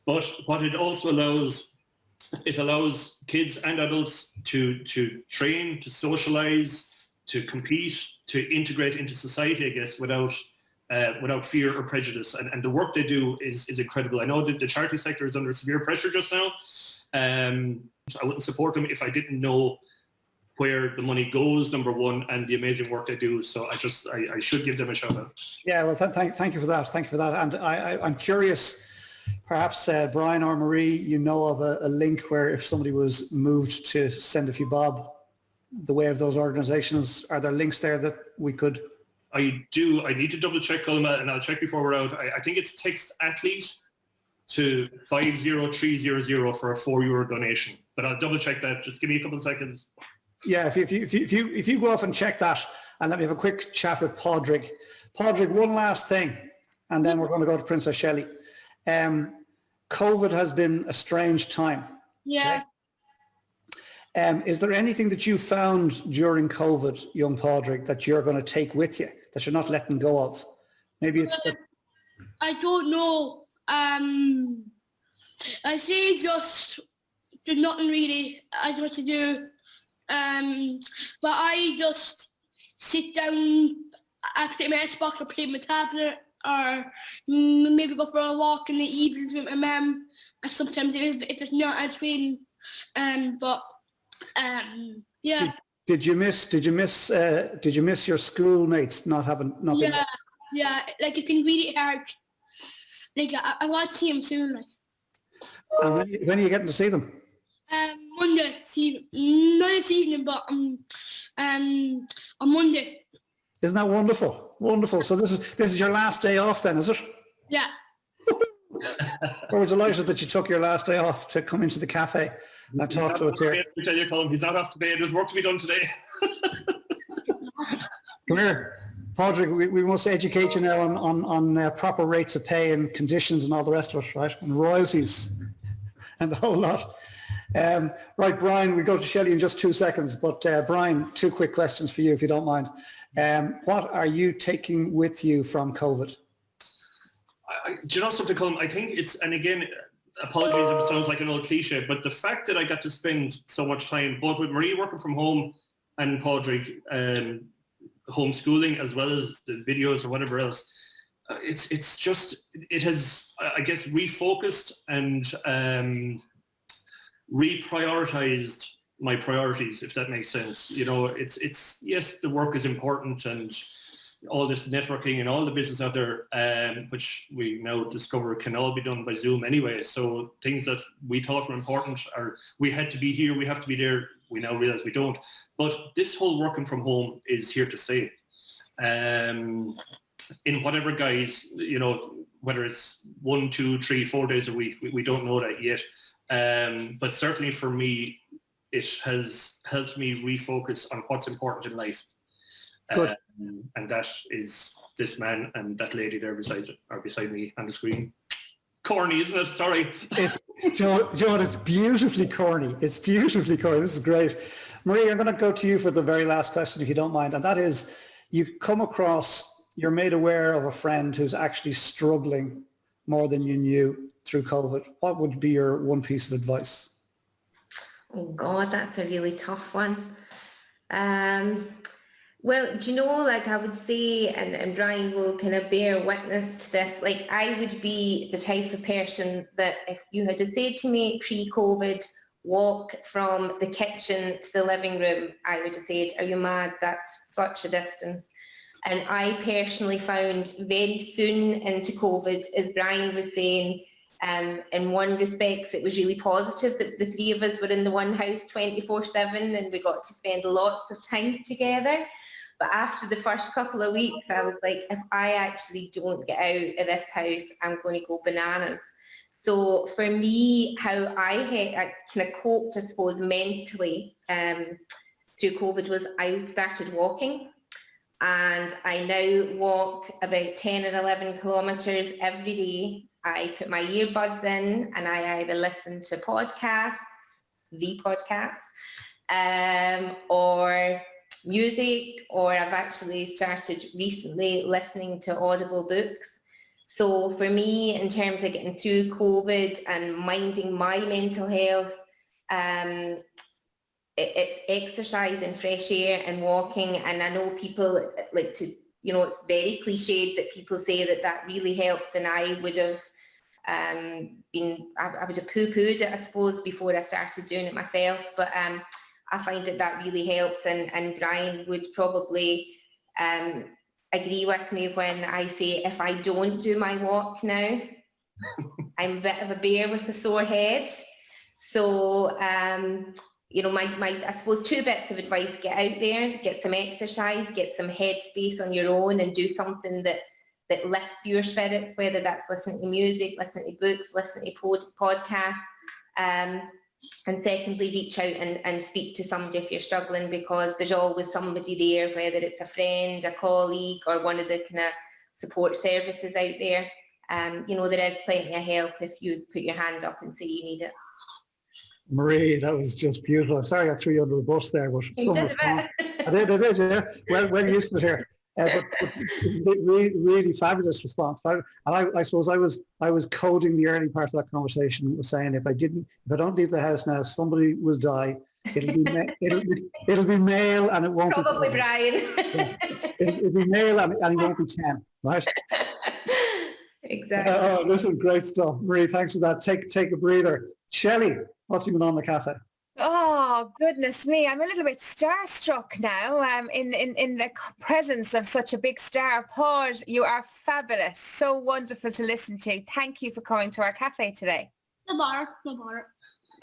But what it also allows, it allows kids and adults to train, to socialise, to compete, to integrate into society, I guess, without fear or prejudice. And the work they do is incredible. I know that the charity sector is under severe pressure just now. I wouldn't support them if I didn't know where the money goes, number one, and the amazing work they do. So I should give them a shout out. Yeah, well, thank you for that. Thank you for that. And I'm curious, perhaps Brian or Marie, you know of a link where if somebody was moved to send a few bob the way of those organizations, are there links there that we could? I do. I need to double check, Colma, and I'll check before we're out. I think it's text athlete to 50300 for a €4 donation. But I'll double check that. Just give me a couple of seconds. Yeah, if you go off and check that, and let me have a quick chat with Padraig. Padraig, one last thing, and then we're going to go to Princess Shelley. COVID has been a strange time. Yeah. Is there anything that you found during COVID, young Padraig, that you're going to take with you, that you're not letting go of? Maybe it's... I don't know. I say just there's nothing really I want to do. But I just sit down, I play my Xbox or play my tablet, or maybe go for a walk in the evenings with my mum. And sometimes if it's not as rain, yeah. Did you miss your schoolmates not having? Yeah. Like it's been really hard. Like I want to see them soon. Like. And when are you getting to see them? Monday, not this evening, but on Monday. Isn't that wonderful? Wonderful. So this is your last day off then, is it? Yeah. We're delighted that you took your last day off to come into the cafe and talk to us here. I tell you, Colin, he's not off today. There's work to be done today. Come here. Padraig, we must educate you now on proper rates of pay and conditions and all the rest of it, right? And royalties and the whole lot. Right, Brian, we go to Shelley in just 2 seconds, but Brian, 2 quick questions for you, if you don't mind. What are you taking with you from COVID? Do you know something, Colin? I think it's, and again, apologies if it sounds like an old cliche, but the fact that I got to spend so much time, both with Marie working from home and Padraig homeschooling, as well as the videos or whatever else, it's just, it has, I guess, refocused and reprioritized my priorities, if that makes sense. You know, it's yes, the work is important and all this networking and all the business out there, which we now discover can all be done by Zoom anyway. So things that we thought were important, or we had to be here, we have to be there, we now realize we don't. But this whole working from home is here to stay. In whatever guise, you know, whether it's 1, 2, 3, 4 days a week, we don't know that yet. But certainly for me, it has helped me refocus on what's important in life. Good. And that is this man and that lady there beside me on the screen. Corny, isn't it? Sorry. John, it's beautifully corny. It's beautifully corny. This is great. Marie, I'm going to go to you for the very last question, if you don't mind. And that is, you've come across, you're made aware of a friend who's actually struggling more than you knew through COVID. What would be your one piece of advice? Oh God, that's a really tough one. Well, do you know, like I would say, and Brian will kind of bear witness to this, like I would be the type of person that if you had to say to me pre-COVID, walk from the kitchen to the living room, I would have said, are you mad? That's such a distance. And I personally found very soon into COVID, as Brian was saying, in one respect, it was really positive that the three of us were in the one house 24/7 and we got to spend lots of time together. But after the first couple of weeks, I was like, if I actually don't get out of this house, I'm going to go bananas. So for me, how I kind of coped, I suppose, mentally through COVID was I started walking. And I now walk about 10 or 11 kilometres every day. I put my earbuds in and I either listen to podcasts, the podcast, or music, or I've actually started recently listening to Audible books. So for me, in terms of getting through COVID and minding my mental health, it's exercise and fresh air and walking. And I know people like to, you know, it's very cliched that people say that really helps, and I would have I would have poo-pooed it, I suppose, before I started doing it myself. But I find that really helps, and Brian would probably agree with me when I say if I don't do my walk now, I'm a bit of a bear with a sore head. So, you know, my I suppose 2 bits of advice: get out there, get some exercise, get some headspace on your own, and do something that lifts your spirits, whether that's listening to music, listening to books, listening to podcasts. And secondly, reach out and speak to somebody if you're struggling, because there's always somebody there, whether it's a friend, a colleague, or one of the kind of support services out there. You know, there is plenty of help if you put your hand up and say you need it. Marie, that was just beautiful. I'm sorry I threw you under the bus there, but so much fun. I did, yeah. Well used to it here. But really fabulous response. And I suppose I was coding the early part of that conversation and was saying if I don't leave the house now, somebody will die. It'll be male and it won't probably be Brian. It'll be male and it won't be 10, right? Exactly. Oh, this is great stuff, Marie. Thanks for that. Take a breather. Shelley, what's been going on in the cafe? Oh, goodness me. I'm a little bit starstruck now in the presence of such a big star. Paud, you are fabulous. So wonderful to listen to. Thank you for coming to our cafe today. No bother.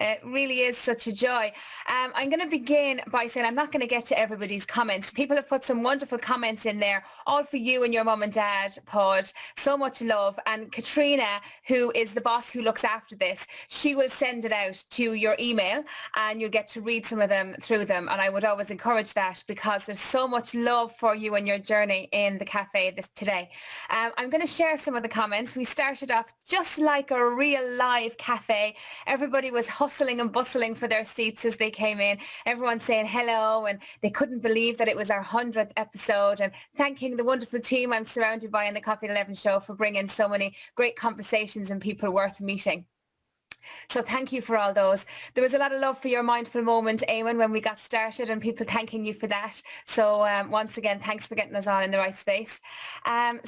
It really is such a joy. I'm going to begin by saying I'm not going to get to everybody's comments. People have put some wonderful comments in there, all for you and your mum and dad, Paud. So much love. And Katrina, who is the boss who looks after this, she will send it out to your email and you'll get to read some of them through them. And I would always encourage that because there's so much love for you and your journey in the cafe today. I'm going to share some of the comments. We started off just like a real live cafe. Everybody was hustling and bustling for their seats as they came in. Everyone saying hello, and they couldn't believe that it was our 100th episode, and thanking the wonderful team I'm surrounded by in the Coffee at 11 show for bringing so many great conversations and people worth meeting. So thank you for all those. There was a lot of love for your mindful moment, Eamon, when we got started, and people thanking you for that. So once again, thanks for getting us on in the right space. And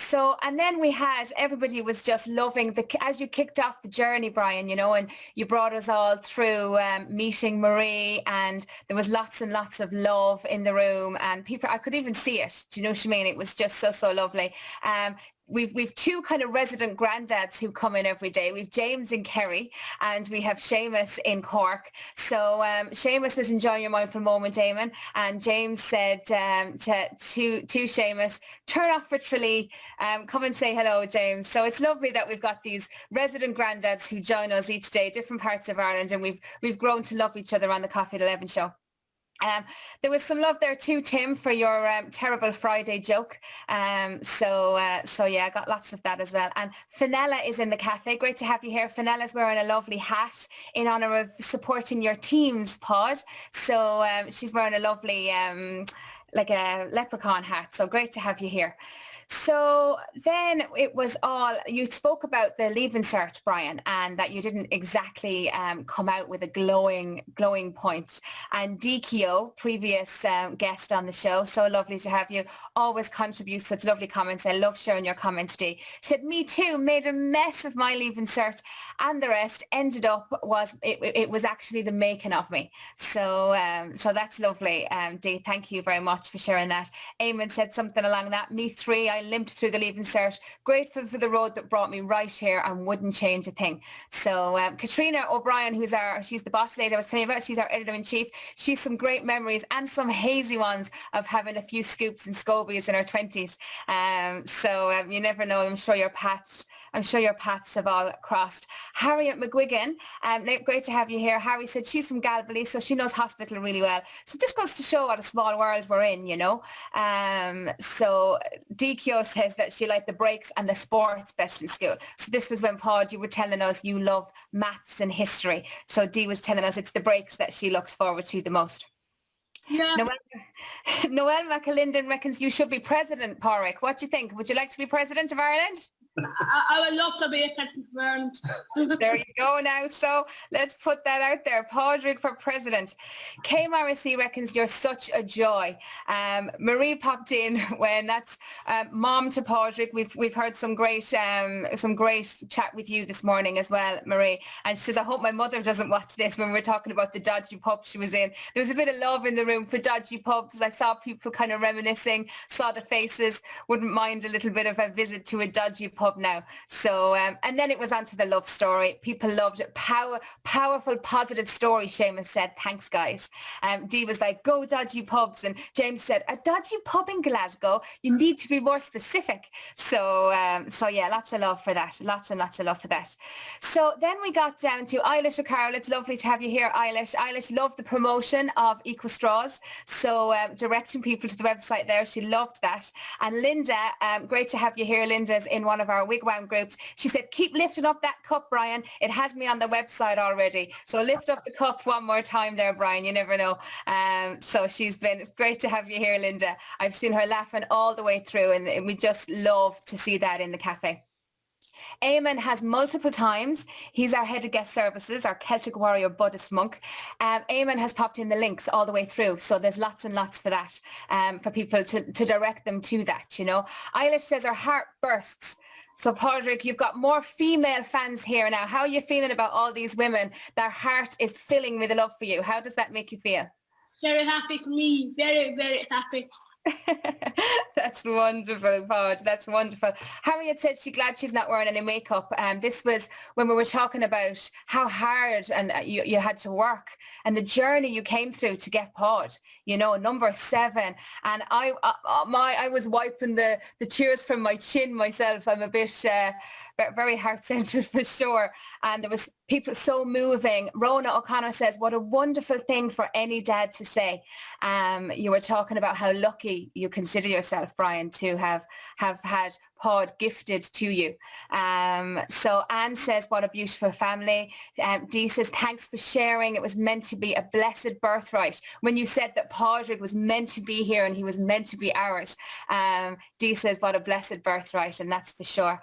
then we had, everybody was just loving, as you kicked off the journey, Brian, you know, and you brought us all through meeting Marie, and there was lots and lots of love in the room, and people, I could even see it. Do you know what I mean? It was just so lovely. We've two kind of resident granddads who come in every day. We've James in Kerry and we have Seamus in Cork. So Seamus was enjoying your mindful moment, Eamon, and James said to Seamus, turn off for Tralee, come and say hello, James. So it's lovely that we've got these resident granddads who join us each day, different parts of Ireland, and we've grown to love each other on the Coffee at 11 show. There was some love there too, Tim, for your terrible Friday joke. So yeah, I got lots of that as well. And Fenella is in the cafe. Great to have you here. Fenella's wearing a lovely hat in honour of supporting your team's pod. So she's wearing a lovely, like a leprechaun hat. So great to have you here. So then it was all, you spoke about the Leave Insert, Brian, and that you didn't exactly come out with a glowing points. And Dikio, previous guest on the show, so lovely to have you, always contribute such lovely comments. I love sharing your comments, Dee. She said, me too, made a mess of my Leave Insert, and the rest ended up it was actually the making of me. So that's lovely, Dee. Thank you very much for sharing that. Eamon said something along that. Me three, I limped through the Leave Insert. Grateful for the road that brought me right here and wouldn't change a thing. So Katrina O'Brien, she's the boss lady I was telling you about, she's our editor-in-chief. She's some great memories and some hazy ones of having a few scoops and scobies in her 20s. So you never know. I'm sure your paths have all crossed. Harriet McGuigan, great to have you here. Harry said she's from Galbally, so she knows hospital really well. So it just goes to show what a small world we're in, you know. So DQ says that she liked the breaks and the sports best in school. So this was when, Paud, you were telling us you love maths and history. So Dee was telling us it's the breaks that she looks forward to the most. Yeah. Noel McAlinden reckons you should be president, Padraig. What do you think? Would you like to be president of Ireland? I would love to be a president of Ireland. There you go now. So let's put that out there. Padraig for president. Kay Morrissey reckons you're such a joy. Marie popped in when that's mom to Padraig. We've heard some great chat with you this morning as well, Marie. And she says, I hope my mother doesn't watch this when we're talking about the dodgy pub she was in. There was a bit of love in the room for dodgy pubs. I saw people kind of reminiscing, saw the faces, wouldn't mind a little bit of a visit to a dodgy pub now. So and then it was onto the love story. People loved it. Powerful, positive story, Seamus said. Thanks, guys. Dee was like, go dodgy pubs. And James said, a dodgy pub in Glasgow? You need to be more specific. So yeah, lots of love for that. Lots and lots of love for that. So then we got down to Eilish O'Carroll. It's lovely to have you here, Eilish. Eilish loved the promotion of Eco Straws. So directing people to the website there. She loved that. And Linda, great to have you here. Linda's in one of our Wigwam groups. She said, keep lifting up that cup, Brian. It has me on the website already. So lift up the cup one more time there, Brian. You never know. So it's great to have you here, Linda. I've seen her laughing all the way through, and we just love to see that in the cafe. Eamon has multiple times. He's our head of guest services, our Celtic warrior Buddhist monk. Eamon has popped in the links all the way through. So there's lots and lots for that, for people to direct them to that, you know. Eilish says her heart bursts. So Padraig, you've got more female fans here now. How are you feeling about all these women? Their heart is filling with love for you. How does that make you feel? Very happy for me. Very, very happy. That's wonderful, Paud. That's wonderful. Harriet said she's glad she's not wearing any makeup. This was when we were talking about how hard and you had to work and the journey you came through to get Paud, you know, number 7. And I was wiping the tears from my chin myself. I'm a bit very heart-centered for sure. And there was people so moving. Rona O'Connor says, what a wonderful thing for any dad to say. You were talking about how lucky you consider yourself, Brian, to have had Pod gifted to you. So Anne says, what a beautiful family. Dee says, thanks for sharing. It was meant to be a blessed birthright. When you said that Padraig was meant to be here and he was meant to be ours, Dee says, what a blessed birthright, and that's for sure.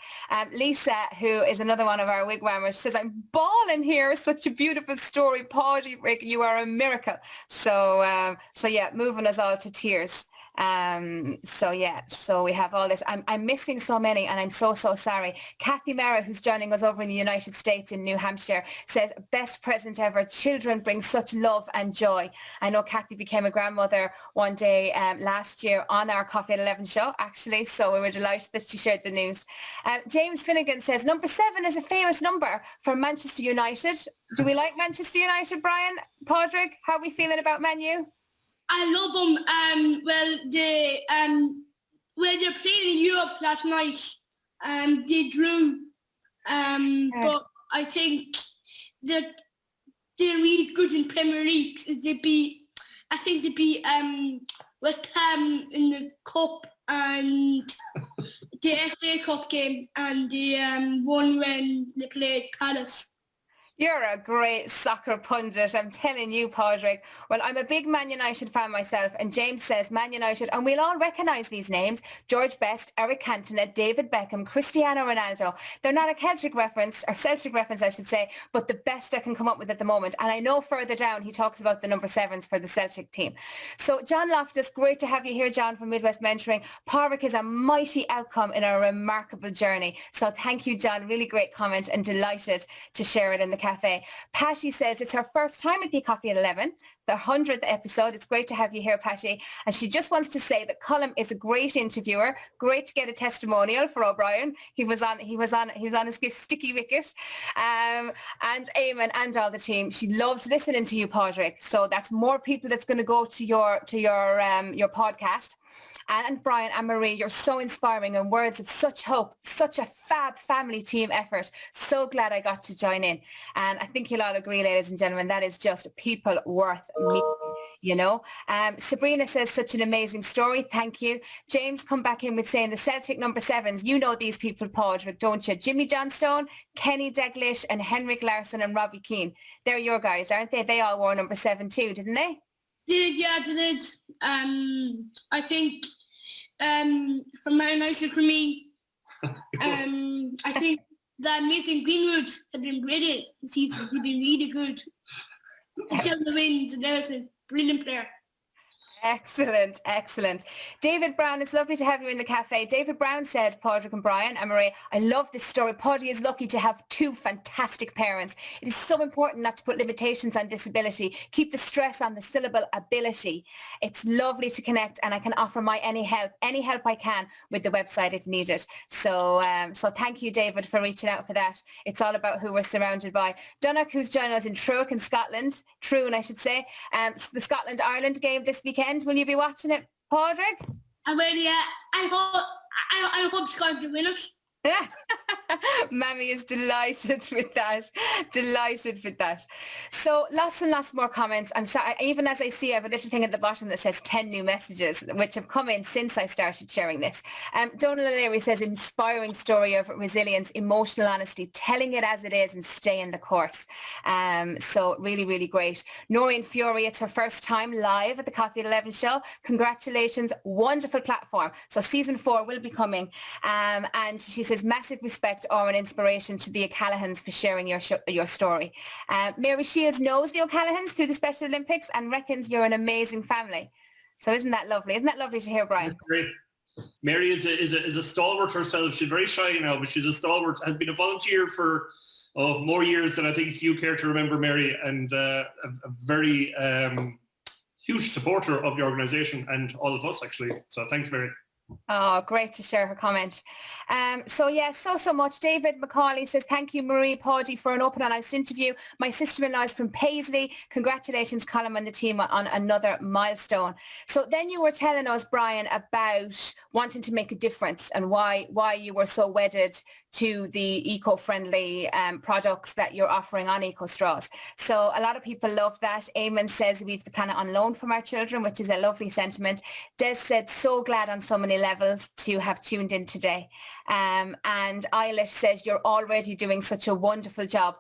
Lisa, who is another one of our wigwammers, says, I'm bawling here. Such a beautiful story. Padraig, you are a miracle. So yeah, moving us all to tears. So we have all this. I'm missing so many, and I'm so sorry. Kathy Mara, who's joining us over in the United States in New Hampshire, says, best present ever. Children bring such love and joy. I know Kathy became a grandmother one day last year on our Coffee at 11 show, actually, so we were delighted that she shared the news. James Finnegan says, number 7 is a famous number for Manchester United. Do we like Manchester United, Brian? Padraig, how are we feeling about Man U? I love them. When they're playing in Europe last night, they drew. But I think that they're really good in Premier League. They beat West Ham in the Cup and the FA Cup game, and they won when they played Palace. You're a great soccer pundit, I'm telling you, Padraig. Well, I'm a big Man United fan myself, and James says Man United, and we'll all recognise these names: George Best, Eric Cantona, David Beckham, Cristiano Ronaldo. They're not a Celtic reference, I should say, but the best I can come up with at the moment. And I know further down he talks about the number 7s for the Celtic team. So John Loftus, great to have you here, John, from Midwest Mentoring. Padraig is a mighty outcome in a remarkable journey. So thank you, John. Really great comment, and delighted to share it in the cafe. Patty says it's her first time at the Coffee at 11, the 100th episode. It's great to have you here, Patty. And she just wants to say that Colm is a great interviewer. Great to get a testimonial for O'Brien. He was on his sticky wicket. And Eamon and all the team. She loves listening to you, Padraig. So that's more people that's going to go to your podcast. And Brian and Marie, you're so inspiring, and words of such hope, such a fab family team effort. So glad I got to join in. And I think you'll all agree, ladies and gentlemen, that is just people worth meeting, you know. Sabrina says, such an amazing story. Thank you. James come back in with saying the Celtic number 7s. You know these people, Padraig, don't you? Jimmy Johnstone, Kenny Dalglish, and Henrik Larsson and Robbie Keane. They're your guys, aren't they? They all wore number 7 too, didn't they? They did. I think from Man United for me, I think that Mason Greenwood has been brilliant this season. He's been really good. He's getting the wins and everything. Brilliant player. Excellent, excellent. David Brown, it's lovely to have you in the cafe. David Brown said, Padraig and Brian and Marie, I love this story. Padraig is lucky to have 2 fantastic parents. It is so important not to put limitations on disability. Keep the stress on the syllable ability. It's lovely to connect, and I can offer my any help I can with the website if needed. So thank you, David, for reaching out for that. It's all about who we're surrounded by. Donnock, who's joining us in Troon in Scotland, I should say, the Scotland-Ireland game this weekend. Will you be watching it, Padraig? I will, yeah. I hope Scotland will win it. Mammy is delighted with that. So lots and lots more comments. I'm sorry, even as I see, I have a little thing at the bottom that says 10 new messages, which have come in since I started sharing this. Donald O'Leary says, inspiring story of resilience, emotional honesty, telling it as it is and staying the course. So really, really great. Noreen Fury, it's her first time live at the Coffee at 11 show. Congratulations, wonderful platform. So season 4 will be coming. And she says, massive respect or an inspiration to the O'Callaghan's for sharing your story. Mary Shields knows the O'Callaghan's through the Special Olympics and reckons you're an amazing family. So isn't that lovely? Isn't that lovely to hear, Brian? Great. Mary is a stalwart herself. She's very shy now, but she's a stalwart, has been a volunteer for more years than I think you care to remember, Mary, and a very huge supporter of the organisation and all of us, actually. So thanks, Mary. Oh, great to share her comment. So much. David McCauley says, thank you, Marie Pawdy, for an open and honest interview. My sister-in-law is from Paisley. Congratulations, Colm and the team on another milestone. So then you were telling us, Brian, about wanting to make a difference and why you were so wedded to the eco-friendly products that you're offering on Eco Straws. So a lot of people love that. Eamon says, we have the planet on loan from our children, which is a lovely sentiment. Des said, so glad on so many levels to have tuned in today. And Eilish says, you're already doing such a wonderful job.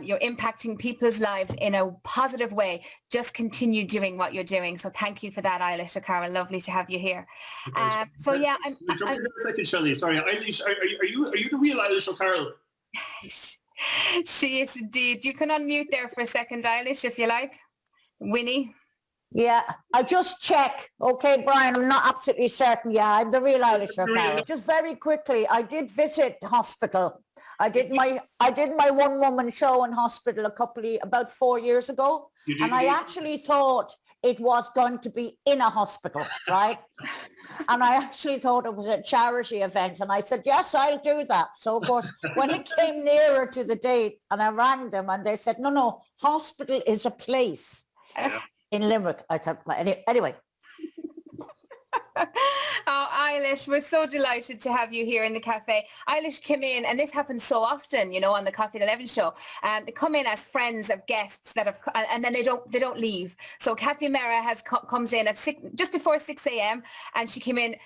You're impacting people's lives in a positive way. Just continue doing what you're doing. So thank you for that, Eilish O'Carroll. Lovely to have you here. So yeah, I'm jump in a second, Shelley. Sorry, Eilish, are you the real Eilish O'Carroll? She is indeed. You can unmute there for a second, Eilish, if you like. Winnie. Yeah, I just check. Okay, Brian, I'm not absolutely certain. Yeah, I'm the real Eilish O'Carroll. Just very quickly, I did visit hospital. I did my one-woman show in hospital about 4 years ago, and I actually thought it was going to be in a hospital, right? And I actually thought it was a charity event, and I said, yes, I'll do that. So of course, when it came nearer to the date, and I rang them, and they said, no, hospital is a place. Yeah. In Limerick. I said, anyway. Oh, Eilish, we're so delighted to have you here in the cafe. Eilish came in, and this happens so often, on the Coffee at 11 show. They come in as friends of guests that have, and then they don't leave. So Kathy Mera comes in at just before 6 a.m. and she came in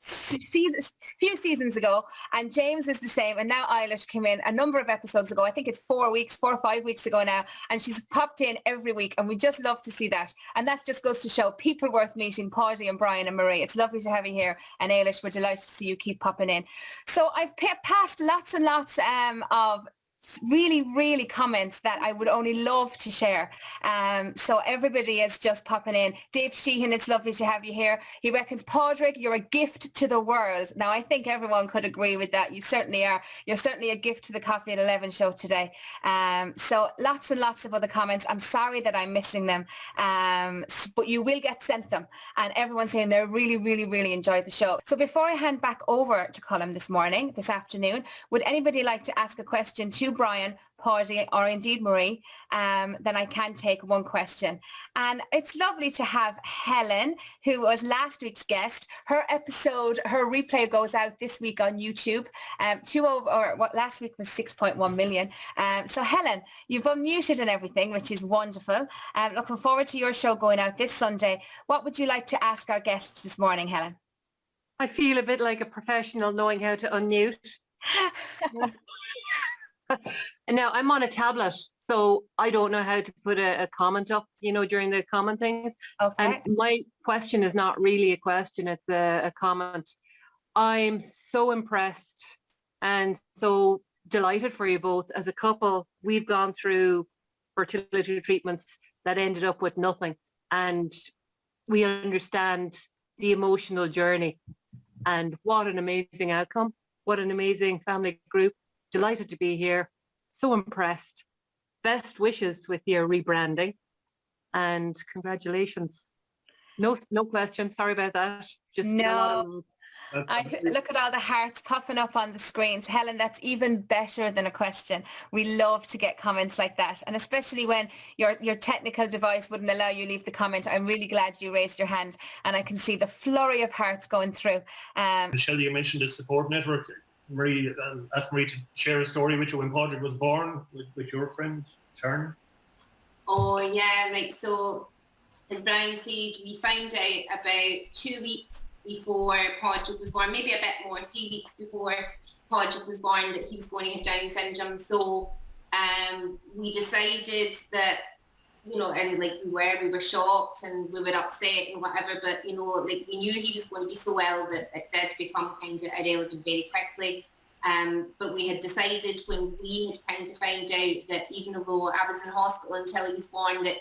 few seasons ago, and James was the same, and now Eilish came in a number of episodes ago. I think it's 4 or 5 weeks ago now, and she's popped in every week, and we just love to see that. And that just goes to show people worth meeting. Paudie and Brian and Marie, it's lovely to have you here. And Eilish, we're delighted to see you keep popping in. So I've passed lots and lots of really comments that I would only love to share. So everybody is just popping in. Dave Sheehan, it's lovely to have you here. He reckons, Padraig, you're a gift to the world. Now, I think everyone could agree with that. You certainly are. You're certainly a gift to the Coffee at 11 show today. So lots and lots of other comments. I'm sorry that I'm missing them, but you will get sent them. And everyone's saying they really enjoyed the show. So before I hand back over to Colm this afternoon, would anybody like to ask a question to Brian, Paudie, or indeed Marie? Then I can take one question. And it's lovely to have Helen, who was last week's guest. Her replay goes out this week on YouTube. Last week was 6.1 million. So Helen, you've unmuted and everything, which is wonderful. Looking forward to your show going out this Sunday. What would you like to ask our guests this morning, Helen? I feel a bit like a professional knowing how to unmute. Now, I'm on a tablet, so I don't know how to put a comment up, during the comment things. Okay. And my question is not really a question, it's a comment. I'm so impressed and so delighted for you both. As a couple, we've gone through fertility treatments that ended up with nothing, and we understand the emotional journey. And what an amazing outcome. What an amazing family group. Delighted to be here. So impressed. Best wishes with your rebranding. And congratulations. No question. Sorry about that. Just no. Look at all the hearts popping up on the screens. Helen, that's even better than a question. We love to get comments like that. And especially when your technical device wouldn't allow you to leave the comment. I'm really glad you raised your hand, and I can see the flurry of hearts going through. Michelle, you mentioned the support network. Marie asked Marie to share a story with you when Padraig was born with your friend, Sharon. Oh, yeah. So as Brian said, we found out about 2 weeks before Padraig was born, maybe a bit more, 3 weeks before Padraig was born, that he was going to have Down syndrome. So we decided that, and we were shocked and we were upset and whatever, but we knew he was going to be so ill that it did become kind of irrelevant very quickly. But we had decided when we had kind of found out that even though I was in hospital until he was born, that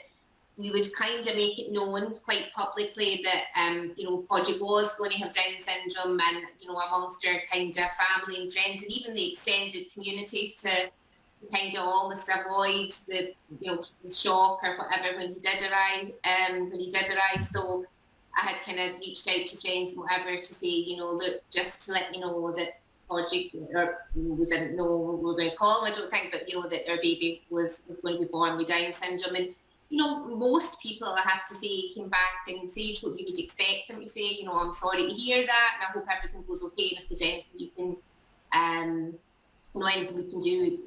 we would kind of make it known quite publicly that, Padraig was going to have Down syndrome, and, amongst our kind of family and friends and even the extended community to kind of almost avoid the shock or whatever when he did arrive. So I had kind of reached out to friends and whatever to say, look, just to let you know that Padraig, or we didn't know what we were going to call him, I don't think, but that our baby was going to be born with Down syndrome. And most people, I have to say, came back and said what you would expect them to say. I'm sorry to hear that, and I hope everything goes okay, and if there's anything you can anything we can do,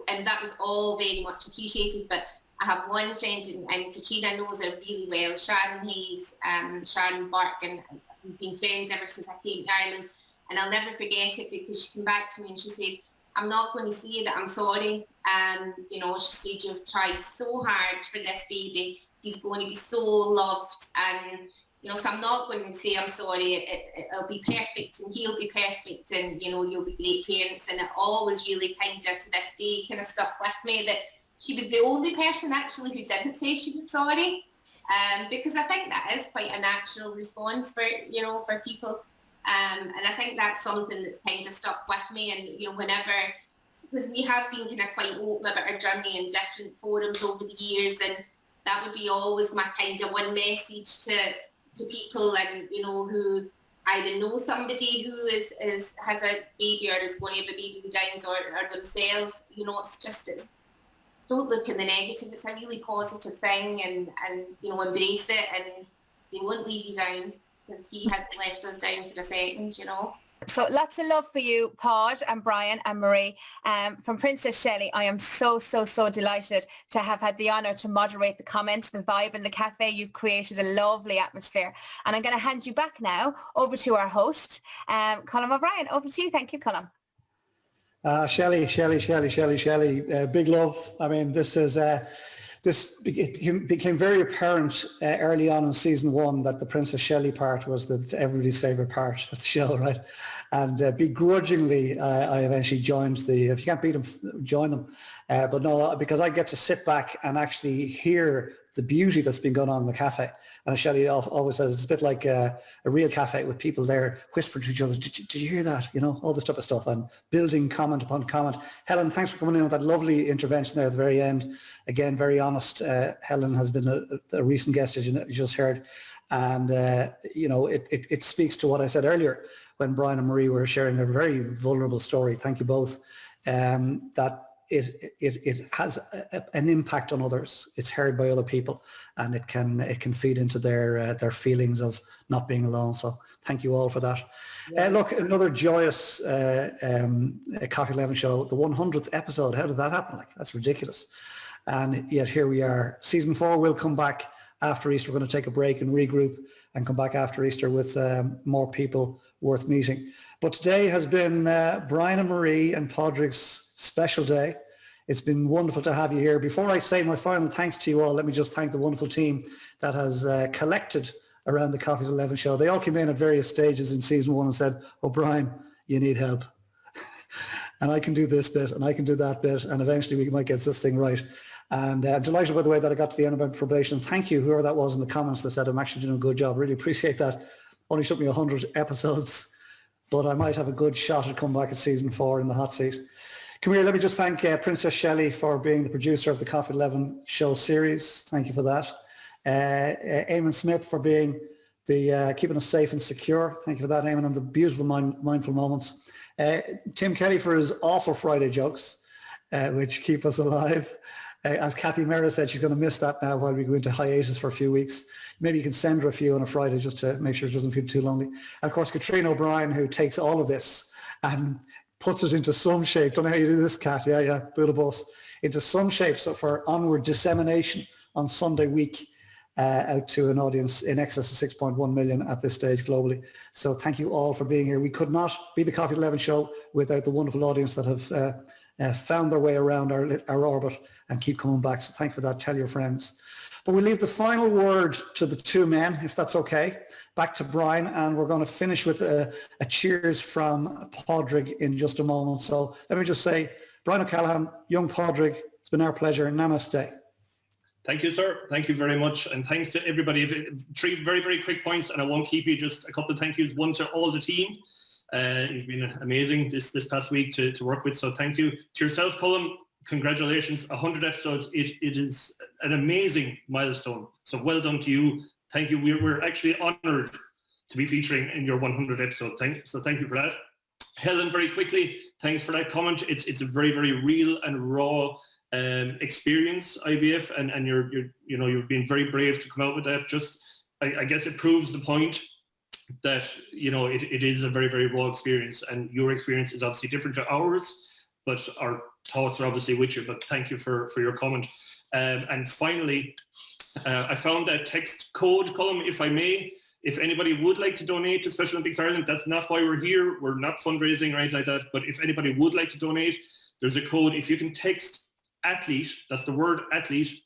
and that was all very much appreciated. But I have one friend, and Katrina knows her really well, Sharon Hayes, Sharon Burke, and we've been friends ever since I came to Ireland, and I'll never forget it because she came back to me and she said, I'm not going to say that I'm sorry. You know, she said, you've tried so hard for this baby. He's going to be so loved, and you know, so I'm not going to say I'm sorry. It'll be perfect, and he'll be perfect, and you know, you'll be great parents. And it always really kind of to this day kind of stuck with me that she was the only person actually who didn't say she was sorry, because I think that is quite a natural response for, you know, for people, and I think that's something that's kind of stuck with me. And you know, whenever, because we have been kind of quite open about our journey in different forums over the years, and that would be always my kind of one message to people, and you know, who either know somebody who has a baby or is going to have a baby with Downs or themselves. You know, it's don't look in the negative. It's a really positive thing, and you know, embrace it, and they won't leave you down, because he hasn't left us down for a second, you know. So lots of love for you, Paud and Brian and Marie. From Princess Shelley, I am so delighted to have had the honour to moderate the comments, the vibe in the cafe. You've created a lovely atmosphere. And I'm going to hand you back now over to our host, Colm O'Brien. Over to you. Thank you, Colm. Shelley, big love. I mean, this became very apparent early on in season 1 that the Princess Shelley part was everybody's favourite part of the show, right? And begrudgingly, I eventually joined if you can't beat them, join them. But no, because I get to sit back and actually hear the beauty that's been going on in the cafe. And Shelley always says it's a bit like a real cafe with people there whispering to each other, did you hear that? You know, all this type of stuff, and building comment upon comment. Helen, thanks for coming in with that lovely intervention there at the very end. Again, very honest. Helen has been a recent guest, as you just heard. And, you know, it speaks to what I said earlier when Brian and Marie were sharing their very vulnerable story. Thank you both. That it has an impact on others. It's heard by other people, and it can feed into their feelings of not being alone. So thank you all for that. Yeah. Look, another joyous Coffee 11 show, the 100th episode. How did that happen? Like, that's ridiculous. And yet here we are. Season 4 will come back after Easter. We're going to take a break and regroup and come back after Easter with more people worth meeting. But today has been Brian and Marie and Padraig's special day. It's been wonderful to have you here. Before I say my final thanks to you all, let me just thank the wonderful team that has collected around the Coffee at 11 show. They all came in at various stages in season 1 and said, oh, Brian, you need help. And I can do this bit and I can do that bit, and eventually we might get this thing right. And I'm delighted, by the way, that I got to the end of my probation. Thank you, whoever that was in the comments that said I'm actually doing a good job. Really appreciate that. Only took me 100 episodes, but I might have a good shot at coming back at season 4 in the hot seat. Come here, let me just thank Princess Shelley for being the producer of the Coffee 11 show series. Thank you for that. Eamon Smith for being keeping us safe and secure. Thank you for that, Eamon, and the beautiful mindful moments. Tim Kelly for his awful Friday jokes, which keep us alive. As Kathy Mera said, she's going to miss that now while we go into hiatus for a few weeks. Maybe you can send her a few on a Friday just to make sure it doesn't feel too lonely. And of course, Katrina O'Brien, who takes all of this and puts it into some shape. Don't know how you do this, Kat. Yeah, build a bus. Into some shape, so for onward dissemination on Sunday week out to an audience in excess of 6.1 million at this stage globally. So thank you all for being here. We could not be the Coffee 11 show without the wonderful audience that have found their way around our orbit and keep coming back. So thank you for that. Tell your friends. But we'll leave the final word to the two men, if that's okay. Back to Brian, and we're going to finish with a cheers from Padraig in just a moment. So let me just say, Brian O'Callaghan, young Padraig, it's been our pleasure. Namaste. Thank you, sir. Thank you very much. And thanks to everybody. 3 very, very quick points, and I won't keep you. Just a couple of thank yous. One to all the team. You've been amazing this past week to work with. So thank you. To yourself, Colm, congratulations. 100 episodes. It is an amazing milestone. So well done to you. Thank you. We're actually honoured to be featuring in your 100 episode. So thank you for that. Helen, very quickly, thanks for that comment. It's a very, very real and raw experience, IVF, and you've been very brave to come out with that. Just I guess it proves the point that it is a very, very raw experience, and your experience is obviously different to ours, but our thoughts are obviously with you. But thank you for your comment. And finally, I found that text code column, if I may. If anybody would like to donate to Special Olympics Ireland, that's not why we're here. We're not fundraising or anything like that. But if anybody would like to donate, there's a code. If you can text athlete, that's the word athlete,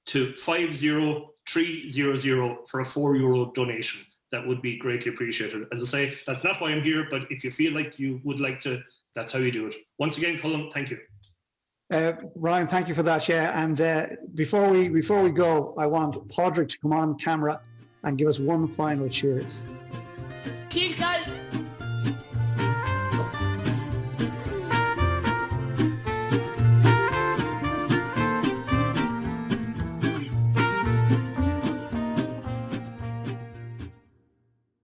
to 50300 for a €4 donation. That would be greatly appreciated. As I say, that's not why I'm here, but if you feel like you would like to, that's how you do it. Once again, Colin, thank you. Ryan, thank you for that. Yeah, and before we go, I want Padraig to come on camera and give us one final cheers. Cheers, guys.